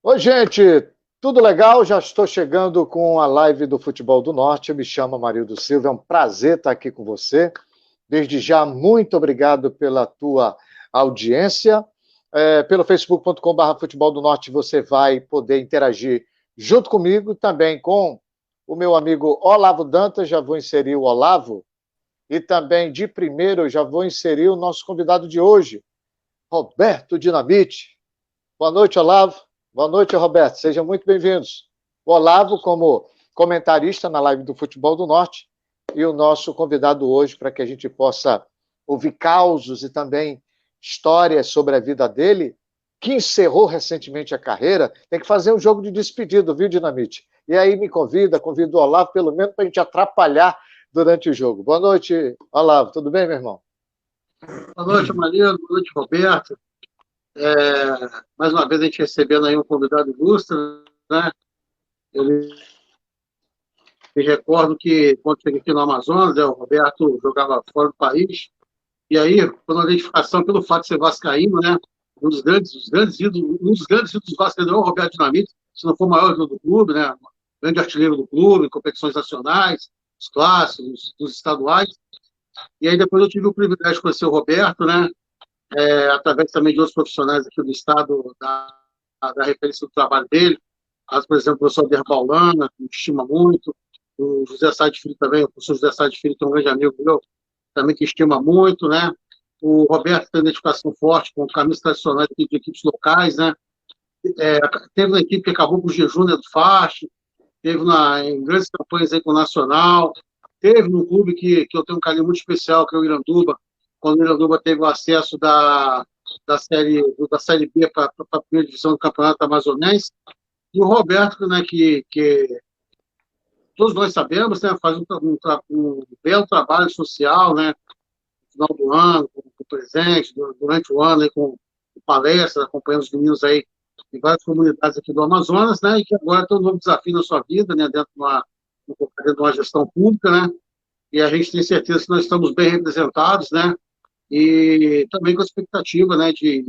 Oi, gente, tudo legal? Já estou chegando com a live do Futebol do Norte. Eu me chamo Amarildo Silva, é um prazer estar aqui com você. Desde já, muito obrigado pela tua audiência. Pelo facebook.com.br Futebol do Norte você vai poder interagir junto comigo, também com o meu amigo Olavo Dantas, já vou inserir o Olavo, e também de primeiro eu já vou inserir o nosso convidado de hoje, Roberto Dinamite. Boa noite, Olavo. Boa noite, Roberto. Sejam muito bem-vindos. O Olavo, como comentarista na live do Futebol do Norte, e o nosso convidado hoje para que a gente possa ouvir causos e também histórias sobre a vida dele, que encerrou recentemente a carreira. Tem que fazer um jogo de despedido, viu, Dinamite? E aí me convida o Olavo, pelo menos para a gente atrapalhar durante o jogo. Boa noite, Olavo. Tudo bem, meu irmão? Boa noite, Mariano. Boa noite, Roberto. É, Mais uma vez a gente recebendo aí um convidado ilustre, né? Eu me recordo que quando cheguei aqui no Amazonas, o Roberto jogava fora do país, e aí, pela identificação, pelo fato de ser vascaíno, né? Um dos grandes ídolos do Vasco é o Roberto Dinamite, se não for o maior ídolo do clube, né? Grande artilheiro do clube, competições nacionais, os clássicos, os estaduais. E aí depois eu tive o privilégio de conhecer o Roberto, né? Através também de outros profissionais aqui do Estado, da referência do trabalho dele, por exemplo, o professor Der Paulana, que me estima muito, o José Sá de Filho também, o professor José Sá de Filho, que é um grande amigo meu, também que estima muito, né? O Roberto tem identificação forte com caminhos tradicionais de equipes locais, né? É, Teve uma equipe que acabou com o jejum, né, do Faixa, teve em grandes campanhas aí com o Nacional, teve num clube que eu tenho um carinho muito especial, que é o Iranduba, quando o Iranduba teve o acesso da série B para a primeira divisão do Campeonato Amazonense, e o Roberto, né, que todos nós sabemos, né, faz um belo trabalho social, né, no final do ano, com presente, durante o ano, aí, com palestras, acompanhando os meninos aí em várias comunidades aqui do Amazonas, né, e que agora tem um novo desafio na sua vida, né, dentro de uma gestão pública, né, e a gente tem certeza que nós estamos bem representados, né, e também com a expectativa, né, de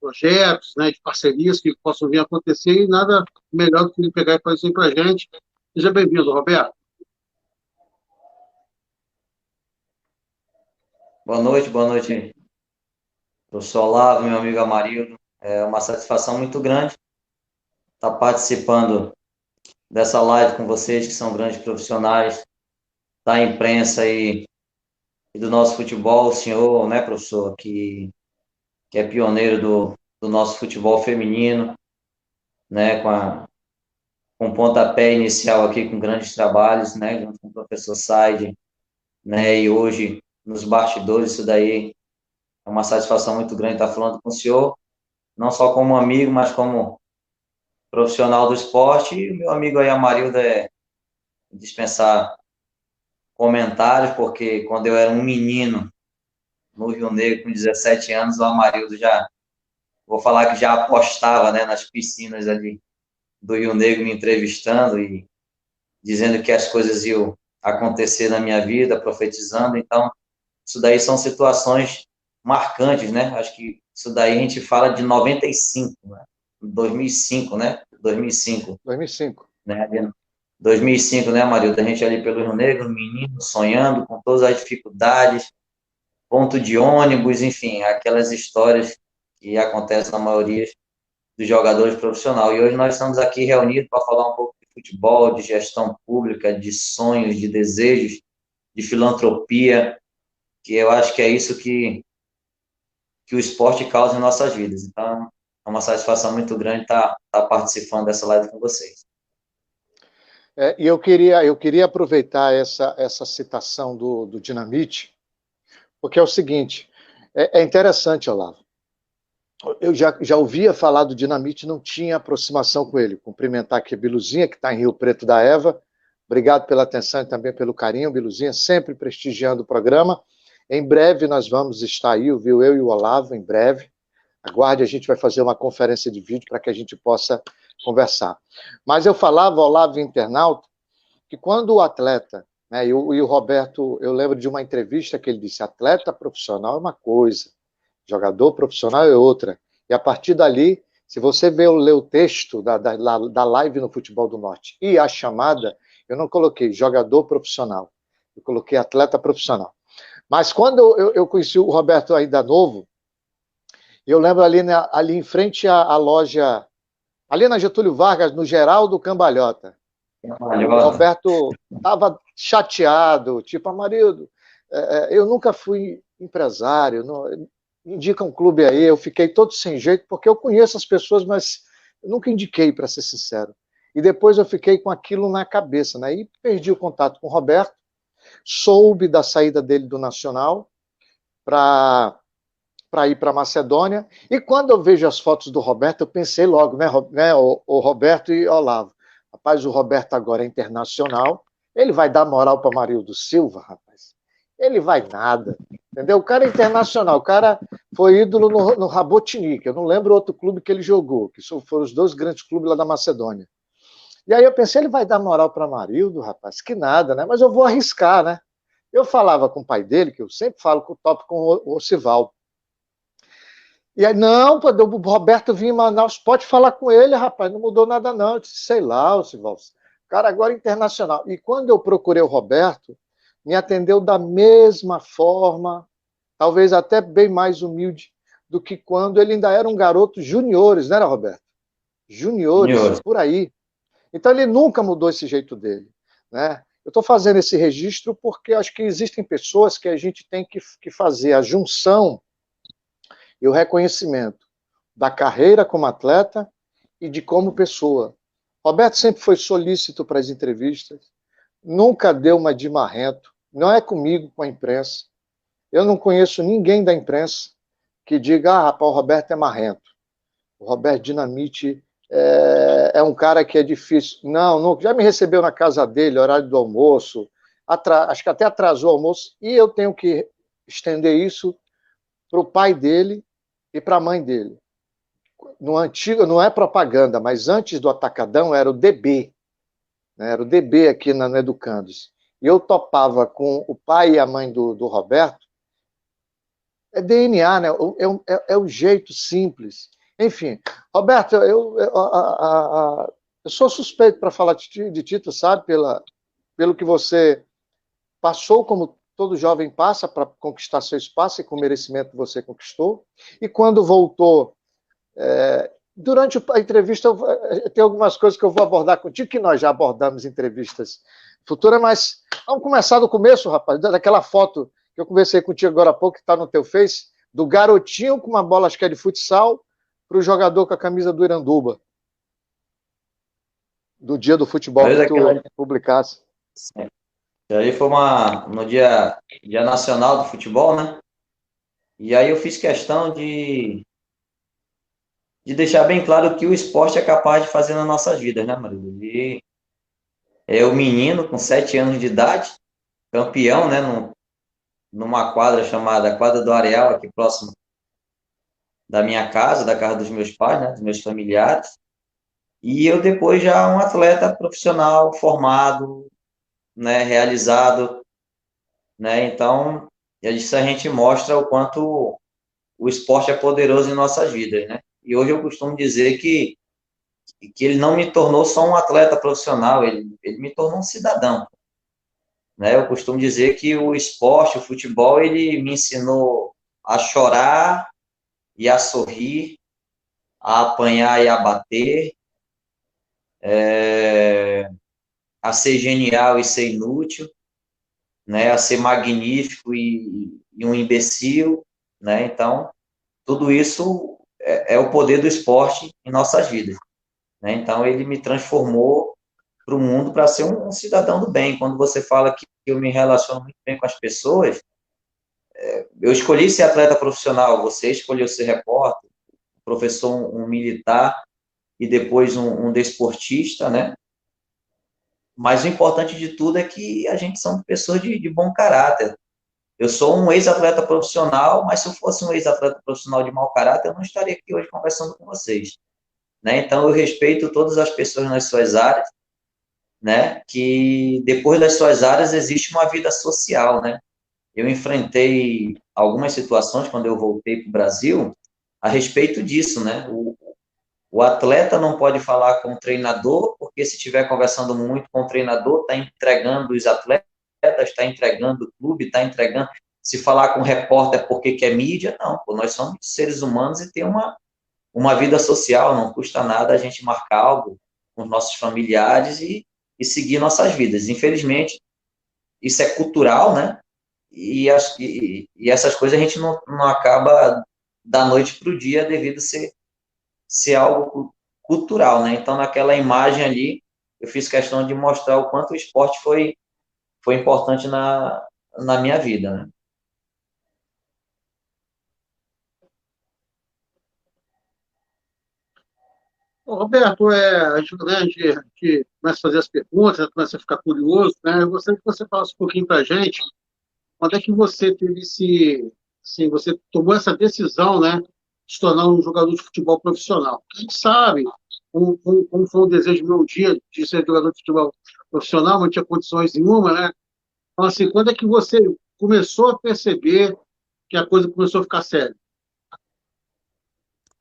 projetos, né, de parcerias que possam vir a acontecer, e nada melhor do que ele pegar e fazer isso para a gente. Seja bem-vindo, Roberto. Boa noite, professor Olavo, meu amigo Amarildo. É uma satisfação muito grande estar participando dessa live com vocês, que são grandes profissionais da imprensa e do nosso futebol. O senhor, né, professor, que é pioneiro do nosso futebol feminino, né, com pontapé inicial aqui, com grandes trabalhos, né, junto com o professor Said, né, e hoje nos bastidores, isso daí é uma satisfação muito grande estar falando com o senhor, não só como amigo, mas como profissional do esporte. E o meu amigo aí, Amarildo, dispensar comentários, porque quando eu era um menino no Rio Negro, com 17 anos, o Amarildo vou falar que já apostava, né, nas piscinas ali do Rio Negro, me entrevistando e dizendo que as coisas iam acontecer na minha vida, profetizando. Então, isso daí são situações marcantes, né? Acho que isso daí a gente fala de 95, né? 2005, né? 2005, 2005. né? 2005, né, Marilda? A gente ali pelo Rio Negro, menino, sonhando com todas as dificuldades, ponto de ônibus, enfim, aquelas histórias que acontecem na maioria dos jogadores profissionais. E hoje nós estamos aqui reunidos para falar um pouco de futebol, de gestão pública, de sonhos, de desejos, de filantropia, que eu acho que é isso que o esporte causa em nossas vidas. Então, é uma satisfação muito grande estar participando dessa live com vocês. E eu queria aproveitar essa citação do Dinamite, porque é o seguinte, é interessante, Olavo. Eu já ouvia falar do Dinamite, não tinha aproximação com ele. Cumprimentar aqui a Biluzinha, que está em Rio Preto da Eva. Obrigado pela atenção e também pelo carinho, Biluzinha, sempre prestigiando o programa. Em breve nós vamos estar aí, viu? Eu e o Olavo, em breve. Aguarde, a gente vai fazer uma conferência de vídeo para que a gente possa conversar. Mas eu falava, Olavo, internauta, que quando o atleta, né, e o Roberto, eu lembro de uma entrevista que ele disse, atleta profissional é uma coisa, jogador profissional é outra. E a partir dali, Se você ler o texto da live no Futebol do Norte e a chamada, eu não coloquei jogador profissional, eu coloquei atleta profissional. Mas quando eu conheci o Roberto ainda novo, eu lembro ali em frente à loja, ali na Getúlio Vargas, no Geraldo Cambalhota. O Roberto estava chateado, tipo, Amarildo, eu nunca fui empresário, não, indica um clube aí, eu fiquei todo sem jeito, porque eu conheço as pessoas, mas eu nunca indiquei, para ser sincero. E depois eu fiquei com aquilo na cabeça, né? E perdi o contato com o Roberto, soube da saída dele do Nacional para ir para a Macedônia, e quando eu vejo as fotos do Roberto, eu pensei logo, né o Roberto e Olavo. Rapaz, o Roberto agora é internacional, ele vai dar moral para Marildo Silva, rapaz. Ele vai nada, entendeu? O cara é internacional, o cara foi ídolo no Rabotnik, eu não lembro outro clube que ele jogou, que foram os dois grandes clubes lá da Macedônia. E aí eu pensei, ele vai dar moral para Marildo, rapaz, que nada, né? Mas eu vou arriscar, né? Eu falava com o pai dele, que eu sempre falo com o top com o Osivaldo. E aí, não, pô, o Roberto vinha em Manaus, pode falar com ele, rapaz, não mudou nada não. Eu disse, sei lá, Osivaldo, cara agora é internacional. E quando eu procurei o Roberto, me atendeu da mesma forma, talvez até bem mais humilde do que quando ele ainda era um garoto juniores, não era, Roberto? Juniores, por aí. Então ele nunca mudou esse jeito dele, né? Eu estou fazendo esse registro porque acho que existem pessoas que a gente tem que fazer a junção e o reconhecimento da carreira como atleta e de como pessoa. Roberto sempre foi solícito para as entrevistas, nunca deu uma de marrento, não é comigo, com a imprensa. Eu não conheço ninguém da imprensa que diga, rapaz, o Roberto é marrento. O Roberto Dinamite é um cara que é difícil. Não, já me recebeu na casa dele, horário do almoço, acho que até atrasou o almoço, e eu tenho que estender isso para o pai dele e para a mãe dele. No antigo, não é propaganda, mas antes do Atacadão era o DB, né? Era o DB aqui no Educandos. E eu topava com o pai e a mãe do Roberto. É DNA, né? É o jeito simples. Enfim, Roberto, eu sou suspeito para falar de ti, tu sabe, pelo que você passou, como todo jovem passa, para conquistar seu espaço e com merecimento você conquistou. E quando voltou, durante a entrevista, tem algumas coisas que eu vou abordar contigo, que nós já abordamos em entrevistas futuras, mas vamos começar do começo, rapaz, daquela foto que eu conversei contigo agora há pouco, que está no teu Face, do garotinho com uma bola, acho que é de futsal, para o jogador com a camisa do Iranduba, do dia do futebol que tu publicasse. Sim. E aí foi no dia nacional do futebol, né? E aí eu fiz questão de deixar bem claro o que o esporte é capaz de fazer nas nossas vidas, né, Maria? E o menino com 7 anos de idade, campeão, né, numa quadra chamada Quadra do Areal, aqui próximo da minha casa, da casa dos meus pais, né, dos meus familiares. E eu depois já um atleta profissional, formado, né, realizado, né? Então, isso a gente mostra o quanto o esporte é poderoso em nossas vidas, né? E hoje eu costumo dizer que ele não me tornou só um atleta profissional, ele me tornou um cidadão, né? Eu costumo dizer que o esporte, o futebol, ele me ensinou a chorar e a sorrir, a apanhar e a bater, a ser genial e ser inútil, né? A ser magnífico e um imbecil, né? Então, tudo isso é o poder do esporte em nossas vidas, né? Então, ele me transformou para o mundo para ser um cidadão do bem. Quando você fala que eu me relaciono muito bem com as pessoas, eu escolhi ser atleta profissional, você escolheu ser repórter, professor, um militar e depois um desportista, né? Mas o importante de tudo é que a gente são pessoas de bom caráter. Eu sou um ex-atleta profissional, mas se eu fosse um ex-atleta profissional de mau caráter, eu não estaria aqui hoje conversando com vocês, né? Então, eu respeito todas as pessoas nas suas áreas, né? Que depois das suas áreas existe uma vida social, né? Eu enfrentei algumas situações quando eu voltei para o Brasil a respeito disso, né? O atleta não pode falar com o treinador, porque se estiver conversando muito com o treinador, está entregando os atletas, está entregando o clube, está entregando. Se falar com o repórter porque quer mídia, não. Pô, nós somos seres humanos e tem uma vida social, não custa nada a gente marcar algo com os nossos familiares e seguir nossas vidas. Infelizmente, isso é cultural, né? E essas coisas a gente não acaba da noite para o dia devido ser algo cultural, né? Então, naquela imagem ali, eu fiz questão de mostrar o quanto o esporte foi importante na minha vida, né? Ô, Roberto, a gente começa a fazer as perguntas, começa a ficar curioso, né? Eu gostaria que você falasse um pouquinho para a gente, quando é que você teve assim, você tomou essa decisão, né, de se tornar um jogador de futebol profissional? A gente sabe como foi o desejo meu um dia de ser jogador de futebol profissional, não tinha condições nenhuma, né? Então, assim, quando é que você começou a perceber que a coisa começou a ficar séria?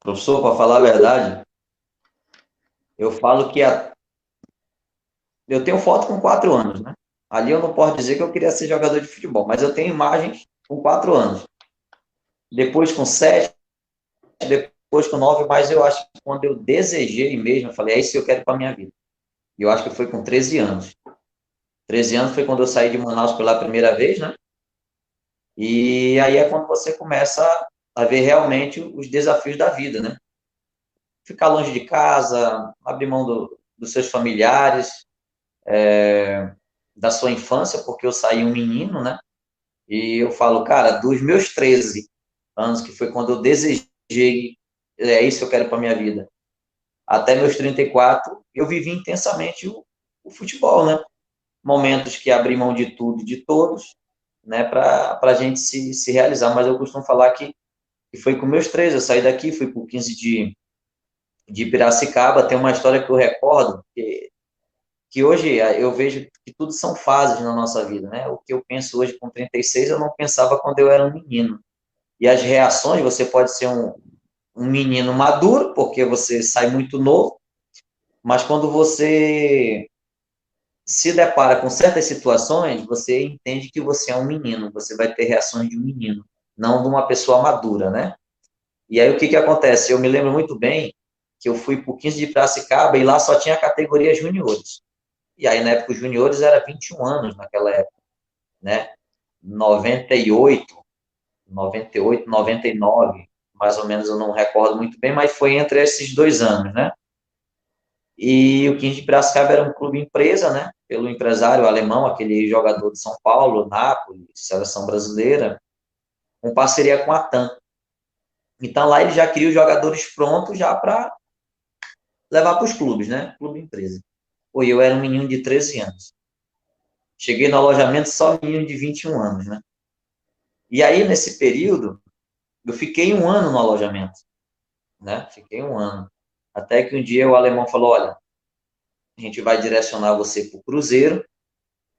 Professor, para falar a verdade, eu falo que eu tenho foto com 4 anos, né? Ali eu não posso dizer que eu queria ser jogador de futebol, mas eu tenho imagens com 4 anos. Depois com 7, depois com 9, mas eu acho que quando eu desejei mesmo, eu falei, é isso que eu quero para minha vida. E eu acho que foi com 13 anos. 13 anos foi quando eu saí de Manaus pela primeira vez, né? E aí é quando você começa a ver realmente os desafios da vida, né? Ficar longe de casa, abrir mão dos seus familiares, da sua infância, porque eu saí um menino, né? E eu falo, cara, dos meus 13 anos, que foi quando eu desejei, é isso que eu quero para minha vida, até meus 34, eu vivi intensamente o futebol, né? Momentos que abri mão de tudo e de todos, né, para a gente se realizar. Mas eu costumo falar que foi com meus 13, eu saí daqui, fui para o 15 de Piracicaba. Tem uma história que eu recordo, que hoje eu vejo que tudo são fases na nossa vida, né? O que eu penso hoje com 36, eu não pensava quando eu era um menino. E as reações, você pode ser um menino maduro, porque você sai muito novo, mas quando você se depara com certas situações, você entende que você é um menino, você vai ter reações de um menino, não de uma pessoa madura, né? E aí o que acontece? Eu me lembro muito bem que eu fui para o 15 de Piracicaba e lá só tinha a categoria juniores. E aí na época os juniores era 21 anos naquela época, né? 98, 98, 99, mais ou menos eu não recordo muito bem, mas foi entre esses 2 anos, né? E o 15 de Piracicaba era um clube empresa, né? Pelo empresário alemão, aquele jogador de São Paulo, Nápoles, seleção brasileira, com parceria com a TAM. Então lá ele já queria os jogadores prontos já para levar para os clubes, né? Clube empresa. Pô, eu era um menino de 13 anos. Cheguei no alojamento só menino de 21 anos, né? E aí, nesse período, eu fiquei um ano no alojamento, né? Fiquei um ano. Até que um dia o alemão falou, olha, a gente vai direcionar você para o Cruzeiro,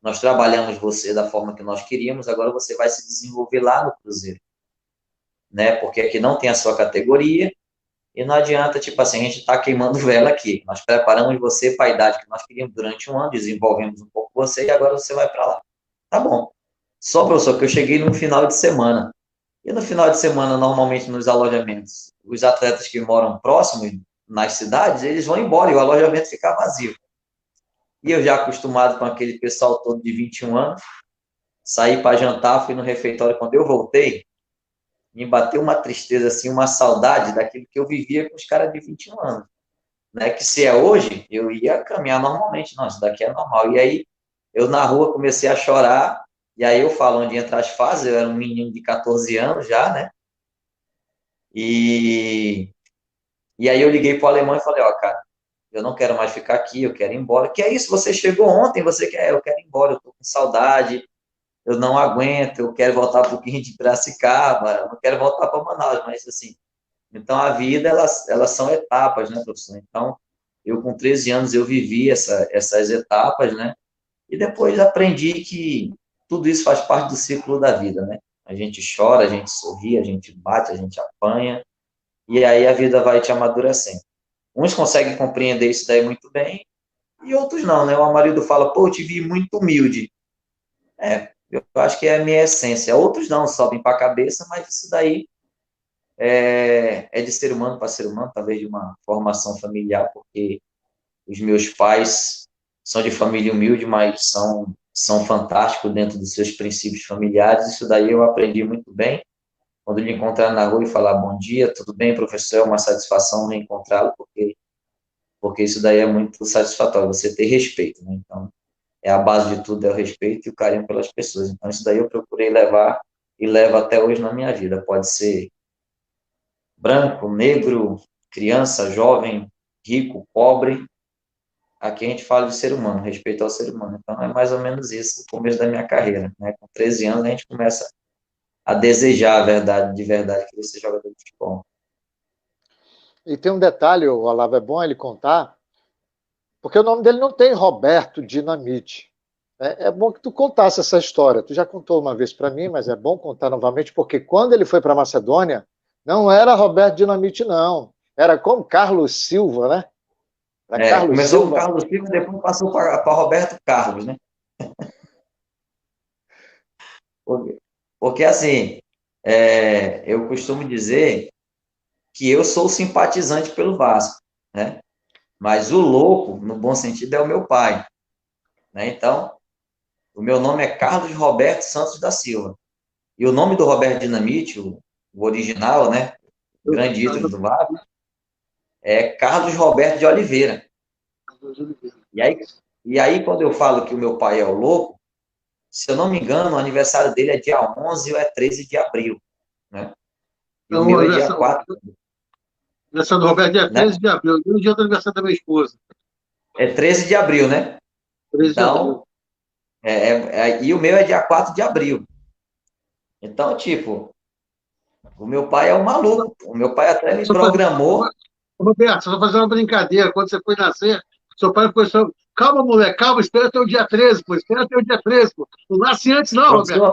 nós trabalhamos você da forma que nós queríamos, agora você vai se desenvolver lá no Cruzeiro, né? Porque aqui não tem a sua categoria e não adianta, tipo assim, a gente está queimando vela aqui. Nós preparamos você para a idade que nós queríamos durante um ano, desenvolvemos um pouco você e agora você vai para lá. Tá bom. Só, professor, que eu cheguei no final de semana. E no final de semana, normalmente nos alojamentos, os atletas que moram próximos nas cidades, eles vão embora e o alojamento fica vazio. E eu já acostumado com aquele pessoal todo de 21 anos, saí para jantar, fui no refeitório. Quando eu voltei, me bateu uma tristeza, assim, uma saudade daquilo que eu vivia com os caras de 21 anos. Né? Que se é hoje, eu ia caminhar normalmente. Não, isso daqui é normal. E aí, eu na rua comecei a chorar, e aí eu falo onde entra as fases, eu era um menino de 14 anos já, né? E, e aí eu liguei para o alemão e falei, ó, cara, eu não quero mais ficar aqui, eu quero ir embora. Que é isso, você chegou ontem, você quer, eu quero ir embora, eu tô com saudade, eu não aguento, eu quero voltar para o Quinto de Piracicaba, eu não quero voltar para Manaus, mas assim, então a vida, elas são etapas, né, professor? Então, eu com 13 anos, eu vivi essas etapas, né, e depois aprendi que tudo isso faz parte do ciclo da vida, né? A gente chora, a gente sorri, a gente bate, a gente apanha, e aí a vida vai te amadurecendo. Uns conseguem compreender isso daí muito bem, e outros não, né? O Amarildo fala, pô, eu te vi muito humilde. Eu acho que é a minha essência. Outros não, sobem para a cabeça, mas isso daí é de ser humano para ser humano, talvez de uma formação familiar, porque os meus pais são de família humilde, mas são fantásticos dentro dos seus princípios familiares. Isso daí eu aprendi muito bem. Quando ele encontrar na rua e falar bom dia, tudo bem, professor, é uma satisfação reencontrá-lo, porque isso daí é muito satisfatório, você ter respeito, né? Então, é a base de tudo, é o respeito e o carinho pelas pessoas. Então, isso daí eu procurei levar e levo até hoje na minha vida. Pode ser branco, negro, criança, jovem, rico, pobre. Aqui a gente fala de ser humano, respeito ao ser humano. Então, é mais ou menos isso o começo da minha carreira, né? Com 13 anos, a gente começa a desejar a verdade, de verdade, querer ser jogador de futebol. E tem um detalhe, o Olavo, é bom ele contar, porque o nome dele não tem Roberto Dinamite. É bom que tu contasse essa história. Tu já contou uma vez para mim, mas é bom contar novamente, porque quando ele foi para Macedônia, não era Roberto Dinamite, não. Era como Carlos Silva, né? Era Carlos Começou com Silva. Carlos Silva, depois passou para Roberto Carlos, né? Porque assim, eu costumo dizer que eu sou simpatizante pelo Vasco, né? Mas o louco, no bom sentido, é o meu pai, né? Então, o meu nome é Carlos Roberto Santos da Silva. E o nome do Roberto Dinamite, o original, né? O grande ídolo do Vasco, é Carlos Roberto de Oliveira. E aí, quando eu falo que o meu pai é o louco, se eu não me engano, o aniversário dele é dia 11 ou é 13 de abril, né? E o Então, meu é dia 4. aniversário do Roberto, dia Né? 13 de abril, no dia do aniversário da minha esposa. É 13 de abril, né? 13 de Então, abril. e o meu é dia 4 de abril. Então, tipo, o meu pai é um maluco. O meu pai até me Só fazer, programou. Roberto, só fazer uma brincadeira. Quando você foi nascer, seu pai foi só. Calma, moleque, calma, espera até o dia 13, pô. Espera até o dia 13, pô. Não nasce antes, não, Roberto. Não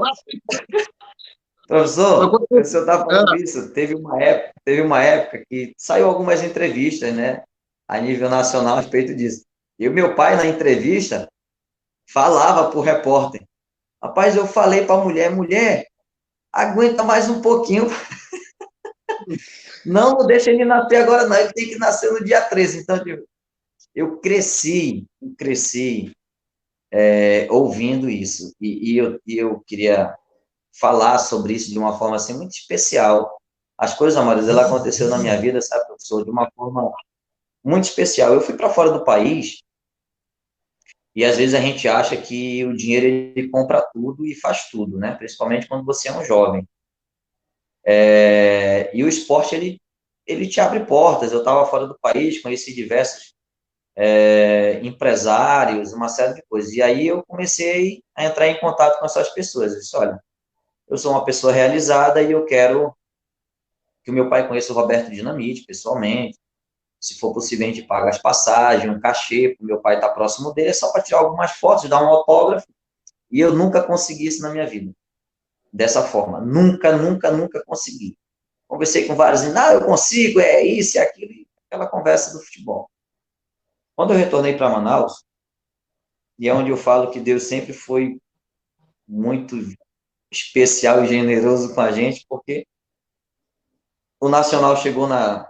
Professor, nasce antes. Mas professor, o senhor está é, falando isso. Teve uma época que saiu algumas entrevistas, né? A nível nacional a respeito disso. E o meu pai, na entrevista, falava para o repórter: rapaz, eu falei para a mulher, aguenta mais um pouquinho. Não deixa ele nascer agora, não. Ele tem que nascer no dia 13. Então, tipo, eu cresci ouvindo isso. E eu queria falar sobre isso de uma forma assim muito especial. As coisas, Amaris, ela aconteceu na minha vida, sabe, professor, de uma forma muito especial. Eu fui para fora do país e às vezes a gente acha que o dinheiro ele compra tudo e faz tudo, né? Principalmente quando você é um jovem. E o esporte ele te abre portas. Eu estava fora do país, conheci diversos empresários, uma série de coisas. E aí eu comecei a entrar em contato com essas pessoas. Eu disse, olha, eu sou uma pessoa realizada e eu quero que o meu pai conheça o Roberto Dinamite pessoalmente. Se for possível, a gente paga as passagens, um cachê, para o meu pai estar próximo dele, é só para tirar algumas fotos, dar um autógrafo. E eu nunca consegui isso na minha vida, dessa forma. Nunca, nunca, nunca consegui. Conversei com vários, não, eu consigo, é isso, é aquilo, aquela conversa do futebol. Quando eu retornei para Manaus, e é onde eu falo que Deus sempre foi muito especial e generoso com a gente, porque o Nacional chegou na...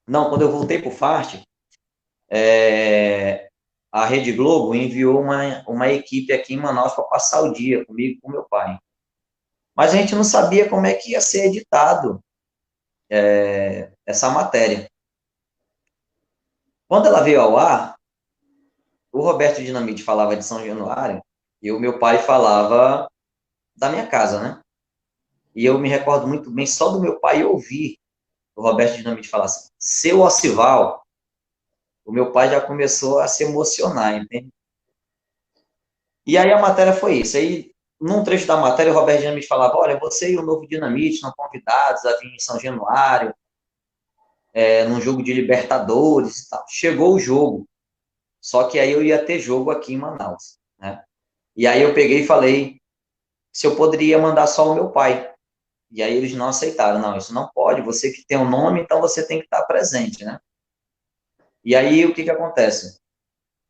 Não, quando eu voltei para o Fart, a Rede Globo enviou uma equipe aqui em Manaus para passar o dia comigo e com meu pai. Mas a gente não sabia como é que ia ser editado essa matéria. Quando ela veio ao ar, o Roberto Dinamite falava de São Januário e o meu pai falava da minha casa, né? E eu me recordo muito bem só do meu pai ouvir o Roberto Dinamite falar assim, seu Ocival, o meu pai já começou a se emocionar, entende? E aí a matéria foi isso. Aí, num trecho da matéria, o Roberto Dinamite falava, olha, você e o Novo Dinamite são convidados a vir em São Januário, num jogo de Libertadores e tal. Chegou o jogo, só que aí eu ia ter jogo aqui em Manaus, né? E aí eu peguei e falei se eu poderia mandar só o meu pai. E aí eles não aceitaram. Não, isso não pode. Você que tem o nome, então você tem que estar presente, né? E aí, o que acontece?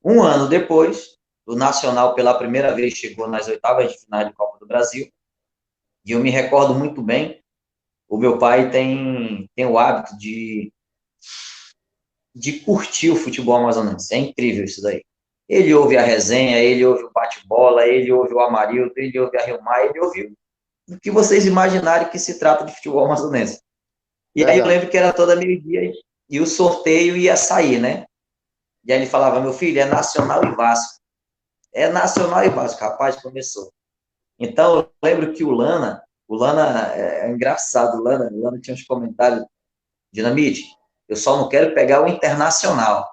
Um ano depois, o Nacional, pela primeira vez, chegou nas oitavas de final de Copa do Brasil, e eu me recordo muito bem, o meu pai tem o hábito de curtir o futebol amazonense. É incrível isso daí. Ele ouve a resenha, ele ouve o bate-bola, ele ouve o Amarildo, ele ouve a Rio Mar, ele ouve o que vocês imaginarem que se trata de futebol amazonense. E aí eu Verdade. lembro que era toda meio-dia e o sorteio ia sair, né? E aí ele falava, meu filho, é Nacional e Vasco. É Nacional e Vasco. Rapaz, começou. Então, eu lembro que o Lana é engraçado, o Lana tinha uns comentários, Dinamite, eu só não quero pegar o Internacional.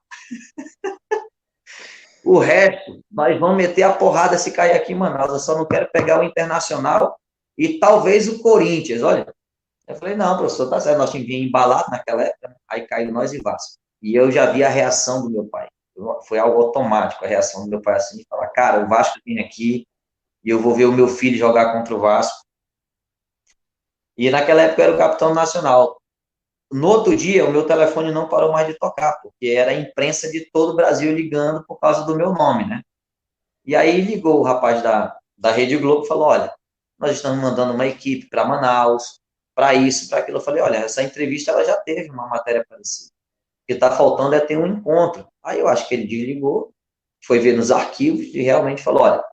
O resto, nós vamos meter a porrada se cair aqui em Manaus. Eu só não quero pegar o Internacional e talvez o Corinthians. Olha, eu falei, não, professor, tá certo. Nós tínhamos vindo embalado naquela época, né? Aí caiu nós e Vasco. E eu já vi a reação do meu pai. Foi algo automático a reação do meu pai assim, de falar, cara, o Vasco vem aqui e eu vou ver o meu filho jogar contra o Vasco. E naquela época eu era o capitão nacional. No outro dia, o meu telefone não parou mais de tocar, porque era a imprensa de todo o Brasil ligando por causa do meu nome, né? E aí ligou o rapaz da Rede Globo e falou, olha, nós estamos mandando uma equipe para Manaus, para isso, para aquilo. Eu falei, olha, essa entrevista ela já teve uma matéria parecida. O que está faltando é ter um encontro. Aí eu acho que ele desligou, foi ver nos arquivos e realmente falou, olha,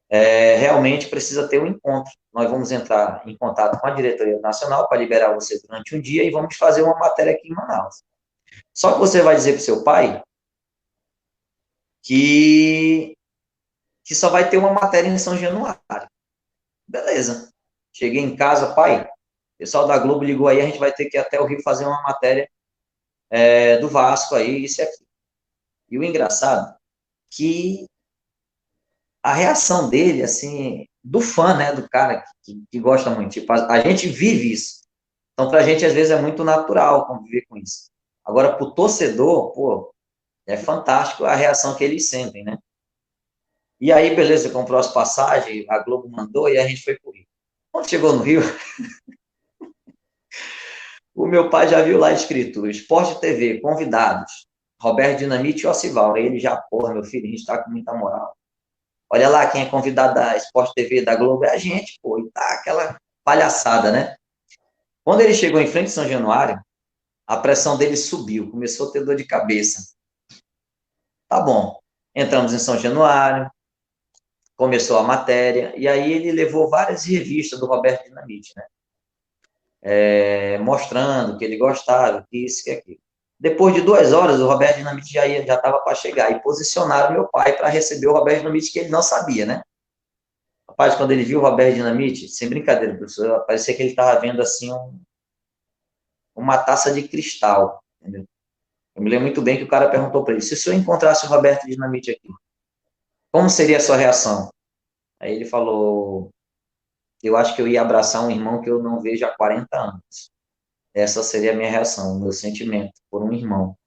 realmente precisa ter um encontro. Nós vamos entrar em contato com a diretoria nacional para liberar você durante um dia e vamos fazer uma matéria aqui em Manaus. Só que você vai dizer para o seu pai que, que só vai ter uma matéria em São Januário. Beleza. Cheguei em casa, pai, o pessoal da Globo ligou aí, a gente vai ter que ir até o Rio fazer uma matéria do Vasco aí, isso e aquilo. E o engraçado, que a reação dele, assim, do fã, né, do cara que gosta muito, tipo, a gente vive isso. Então, pra gente, às vezes, é muito natural conviver com isso. Agora, pro torcedor, pô, é fantástico a reação que eles sentem, né? E aí, beleza, comprou as passagens, a Globo mandou e a gente foi pro Rio. Quando chegou no Rio, o meu pai já viu lá escrito, Esporte TV, convidados, Roberto Dinamite e Ocival. Aí ele já, porra, meu filho, a gente tá com muita moral. Olha lá, quem é convidado da Esporte TV da Globo é a gente, pô, e tá aquela palhaçada, né? Quando ele chegou em frente de São Januário, a pressão dele subiu, começou a ter dor de cabeça. Tá bom, entramos em São Januário, começou a matéria, e aí ele levou várias revistas do Roberto Dinamite, né? Mostrando que ele gostava, que isso, que aquilo. Depois de 2 horas, o Roberto Dinamite já estava para chegar, e posicionaram meu pai para receber o Roberto Dinamite, que ele não sabia, né? Rapaz, quando ele viu o Roberto Dinamite, sem brincadeira, professor, parecia que ele estava vendo assim uma taça de cristal, entendeu? Eu me lembro muito bem que o cara perguntou para ele, se o senhor encontrasse o Roberto Dinamite aqui, como seria a sua reação? Aí ele falou, eu acho que eu ia abraçar um irmão que eu não vejo há 40 anos. Essa seria a minha reação, o meu sentimento por um irmão.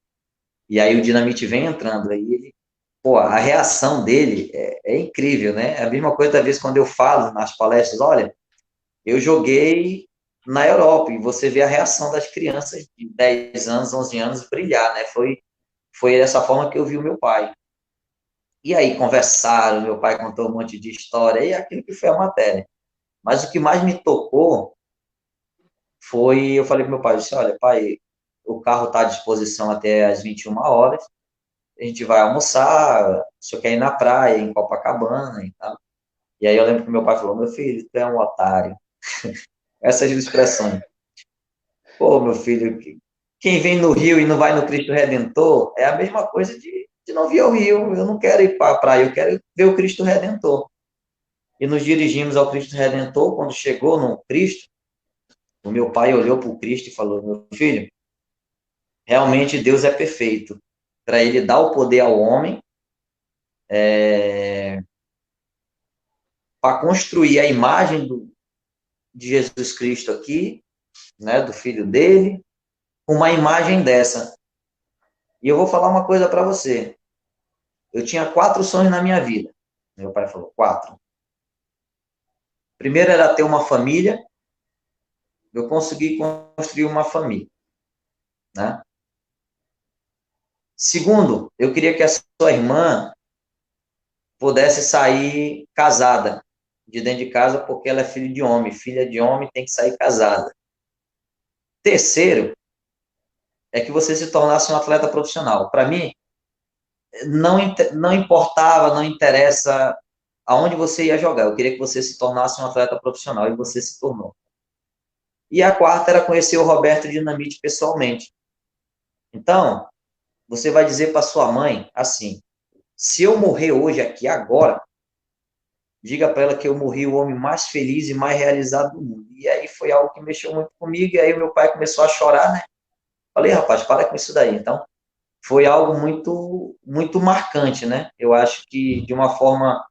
E aí o Dinamite vem entrando, aí ele, pô, a reação dele é incrível, né? É a mesma coisa da vez quando eu falo nas palestras, olha, eu joguei na Europa, e você vê a reação das crianças de 10 anos, 11 anos brilhar, né? Foi dessa forma que eu vi o meu pai. E aí conversaram, meu pai contou um monte de história, e aquilo que foi a matéria. Mas o que mais me tocou foi, eu falei para meu pai, eu disse, olha, pai, o carro está à disposição até às 21 horas, a gente vai almoçar, o senhor quer ir na praia, em Copacabana e tal. E aí eu lembro que meu pai falou, meu filho, tu é um otário. Essas expressões. Pô, meu filho, quem vem no Rio e não vai no Cristo Redentor é a mesma coisa de não vir ao Rio. Eu não quero ir para a praia, eu quero ver o Cristo Redentor. E nos dirigimos ao Cristo Redentor. Quando chegou no Cristo, o meu pai olhou para o Cristo e falou: meu filho, realmente Deus é perfeito. Para ele dar o poder ao homem, para construir a imagem de Jesus Cristo aqui, né, do filho dele, uma imagem dessa. E eu vou falar uma coisa para você. Eu tinha 4 sonhos na minha vida. Meu pai falou, 4. Primeiro era ter uma família. Eu consegui construir uma família, né? Segundo, eu queria que a sua irmã pudesse sair casada de dentro de casa, porque ela é filha de homem. Filha de homem tem que sair casada. Terceiro, é que você se tornasse um atleta profissional. Para mim, não importava, não interessa aonde você ia jogar. Eu queria que você se tornasse um atleta profissional e você se tornou. E a quarta era conhecer o Roberto Dinamite pessoalmente. Então, você vai dizer para sua mãe assim: se eu morrer hoje aqui agora, diga para ela que eu morri o homem mais feliz e mais realizado do mundo. E aí foi algo que mexeu muito comigo, e aí o meu pai começou a chorar, né? Falei, rapaz, para com isso daí. Então, foi algo muito, muito marcante, né? Eu acho que de uma forma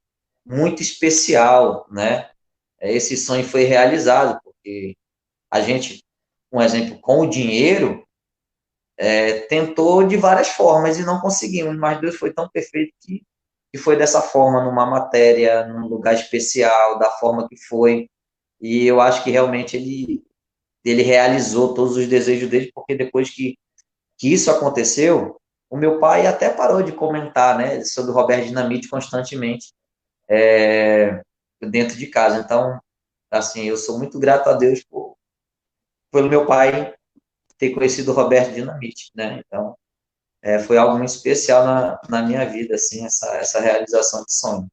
muito especial, né? Esse sonho foi realizado, porque a gente, um exemplo, com o dinheiro, tentou de várias formas e não conseguimos, mas Deus foi tão perfeito que foi dessa forma, numa matéria, num lugar especial, da forma que foi, e eu acho que realmente ele realizou todos os desejos dele, porque depois que isso aconteceu, o meu pai até parou de comentar, né, sobre o Roberto Dinamite constantemente, dentro de casa. Então, assim, eu sou muito grato a Deus pelo meu pai ter conhecido o Roberto Dinamite, né? Então, foi algo muito especial na minha vida, assim, essa realização de sonho.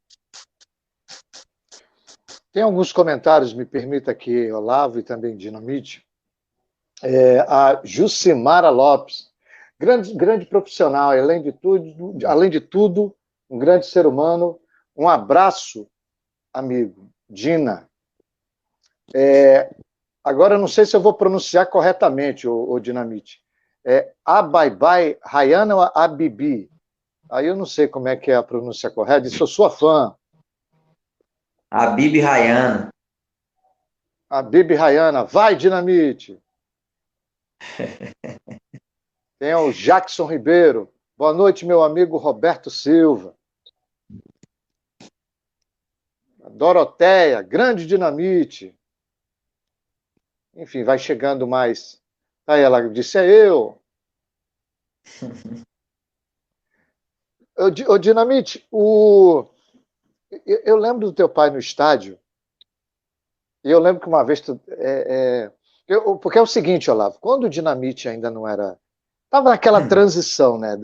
Tem alguns comentários, me permita aqui, Olavo e também Dinamite. A Jucimara Lopes, grande profissional, além de tudo, um grande ser humano. Um abraço, amigo. Dina. Agora, eu não sei se eu vou pronunciar corretamente, o Dinamite. Abaibai Rayana ou Abibi? Aí eu não sei como é que é a pronúncia correta, e sou sua fã. A Bibi Rayana. A Bibi Rayana, vai, Dinamite! Tem o Jackson Ribeiro. Boa noite, meu amigo Roberto Silva. A Doroteia, grande Dinamite. Enfim, vai chegando mais. Aí ela disse, é eu. O Dinamite, eu lembro do teu pai no estádio, e eu lembro que uma vez porque é o seguinte, Olavo, quando o Dinamite ainda não era. Estava naquela transição, né,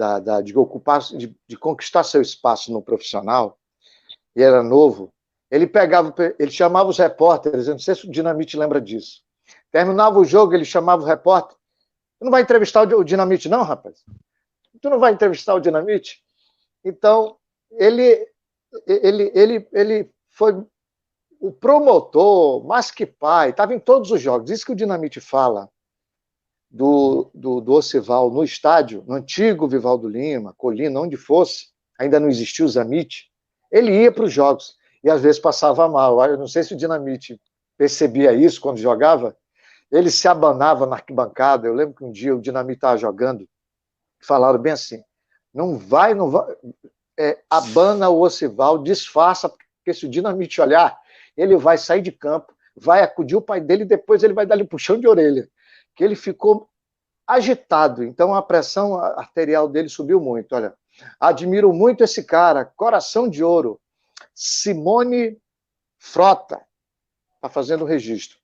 de ocupar, de conquistar seu espaço no profissional, e era novo, ele chamava os repórteres, eu não sei se o Dinamite lembra disso. Terminava o jogo, ele chamava o repórter. Tu não vai entrevistar o Dinamite, não, rapaz? Tu não vai entrevistar o Dinamite? Então, ele foi o promotor, mais que pai, estava em todos os jogos. Isso que o Dinamite fala do Ocival no estádio, no antigo Vivaldo Lima, Colina, onde fosse, ainda não existia o Zamite, ele ia para os jogos e às vezes passava mal. Eu não sei se o Dinamite percebia isso quando jogava, ele se abanava na arquibancada. Eu lembro que um dia o Dinamite estava jogando, falaram bem assim, não vai, abana o Ocival, disfarça, porque se o Dinamite olhar, ele vai sair de campo, vai acudir o pai dele e depois ele vai dar-lhe um puxão de orelha. Que ele ficou agitado, então a pressão arterial dele subiu muito. Olha, admiro muito esse cara, coração de ouro, Simone Frota, está fazendo o registro.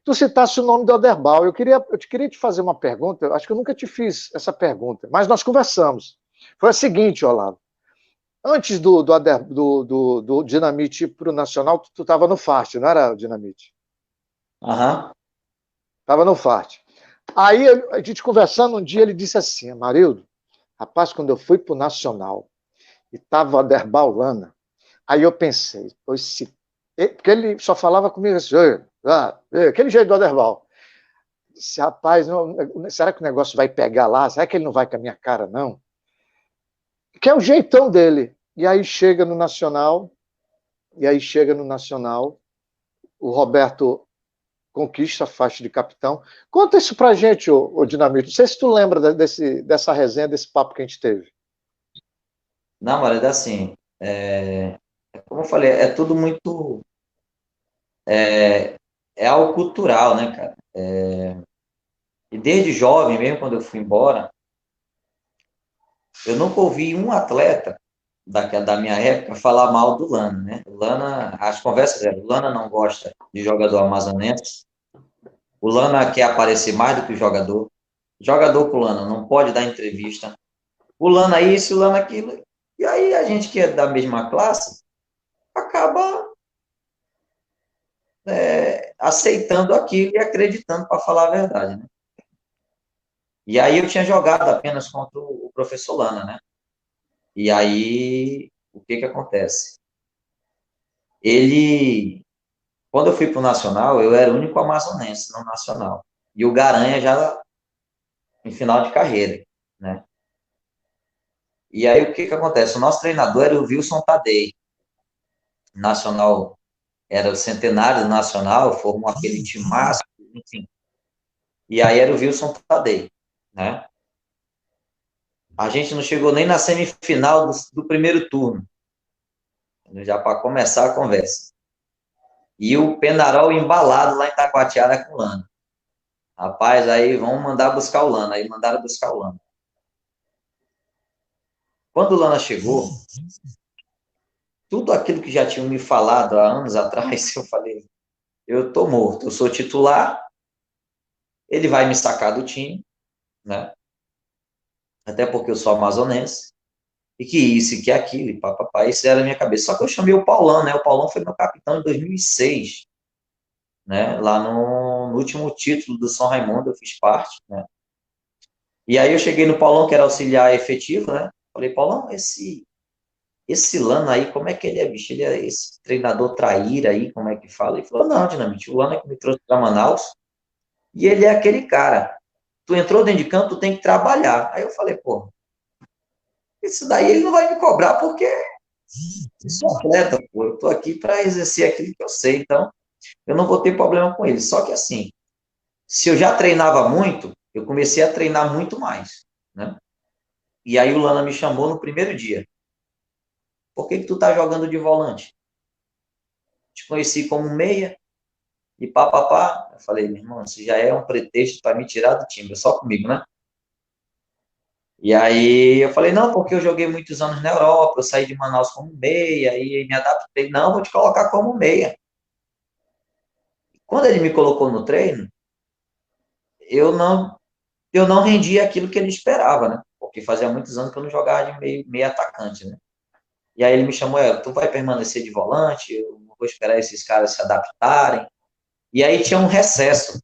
Tu citasse o nome do Oderbal, eu queria te fazer uma pergunta, acho que eu nunca te fiz essa pergunta, mas nós conversamos. Foi a seguinte, Olavo, antes do Dinamite ir para o Nacional, tu estava no FART, não era, Dinamite? Aham. Estava no FART. Aí a gente conversando um dia, ele disse assim, Amarildo, rapaz, quando eu fui pro Nacional e tava o Aderbal Lana, aí eu pensei, porque ele só falava comigo assim, aquele jeito do Aderbal. Disse, rapaz, será que o negócio vai pegar lá? Será que ele não vai com a minha cara, não? Que é o jeitão dele. E aí chega no Nacional, o Roberto conquista a faixa de capitão. Conta isso pra gente, ô Dinamite. Não sei se tu lembra dessa resenha, desse papo que a gente teve. Não, Maria, assim, como eu falei, é tudo muito, é algo cultural, né, cara? E desde jovem, mesmo quando eu fui embora, eu nunca ouvi um atleta da minha época falar mal do Lana, né? O Lana, as conversas eram, o Lana não gosta de jogador amazonense, o Lana quer aparecer mais do que o jogador, jogador com o Lana não pode dar entrevista, o Lana isso, o Lana aquilo, e aí a gente que é da mesma classe acaba aceitando aquilo e acreditando, para falar a verdade, né? E aí eu tinha jogado apenas contra o professor Lana, né? E aí, o que que acontece? Ele, quando eu fui para o Nacional, eu era o único amazonense no Nacional. E o Garanha já em final de carreira, né? E aí, o que que acontece? O nosso treinador era o Wilson Tadei. Nacional, era o centenário do Nacional, formou aquele timaço, enfim. E aí era o Wilson Tadei, né? A gente não chegou nem na semifinal do primeiro turno, já para começar a conversa. E o Penarol embalado lá em Taquatiara com o Lana. Rapaz, aí vamos mandar buscar o Lana. Aí mandaram buscar o Lana. Quando o Lana chegou, tudo aquilo que já tinham me falado há anos atrás, eu falei, eu tô morto, eu sou titular, ele vai me sacar do time, né? Até porque eu sou amazonense, e que isso, e que aquilo, e papapá, isso era a minha cabeça. Só que eu chamei o Paulão, né? O Paulão foi meu capitão em 2006, né? Lá no último título do São Raimundo, eu fiz parte, né? E aí eu cheguei no Paulão, que era auxiliar efetivo, né? Falei, Paulão, esse Lana aí, como é que ele é, bicho? Ele é esse treinador traíra aí, como é que fala? Ele falou, não, Dinamite, o Lana que me trouxe para Manaus, e ele é aquele cara. Tu entrou dentro de campo, tu tem que trabalhar. Aí eu falei, pô, isso daí ele não vai me cobrar porque eu sou atleta, pô, eu tô aqui para exercer aquilo que eu sei, então eu não vou ter problema com ele. Só que assim, se eu já treinava muito, eu comecei a treinar muito mais, né? E aí o Lana me chamou no primeiro dia. Por que que tu tá jogando de volante? Te conheci como meia e pá, pá, pá. Eu falei, meu irmão, isso já é um pretexto para me tirar do time, é só comigo, né? E aí eu falei, não, porque eu joguei muitos anos na Europa, eu saí de Manaus como meia, e me adaptei. Não, vou te colocar como meia. Quando ele me colocou no treino, eu não, eu não rendi aquilo que ele esperava, né? Porque fazia muitos anos que eu não jogava de meio atacante, né? E aí ele me chamou, tu vai permanecer de volante, eu vou esperar esses caras se adaptarem. E aí tinha um recesso,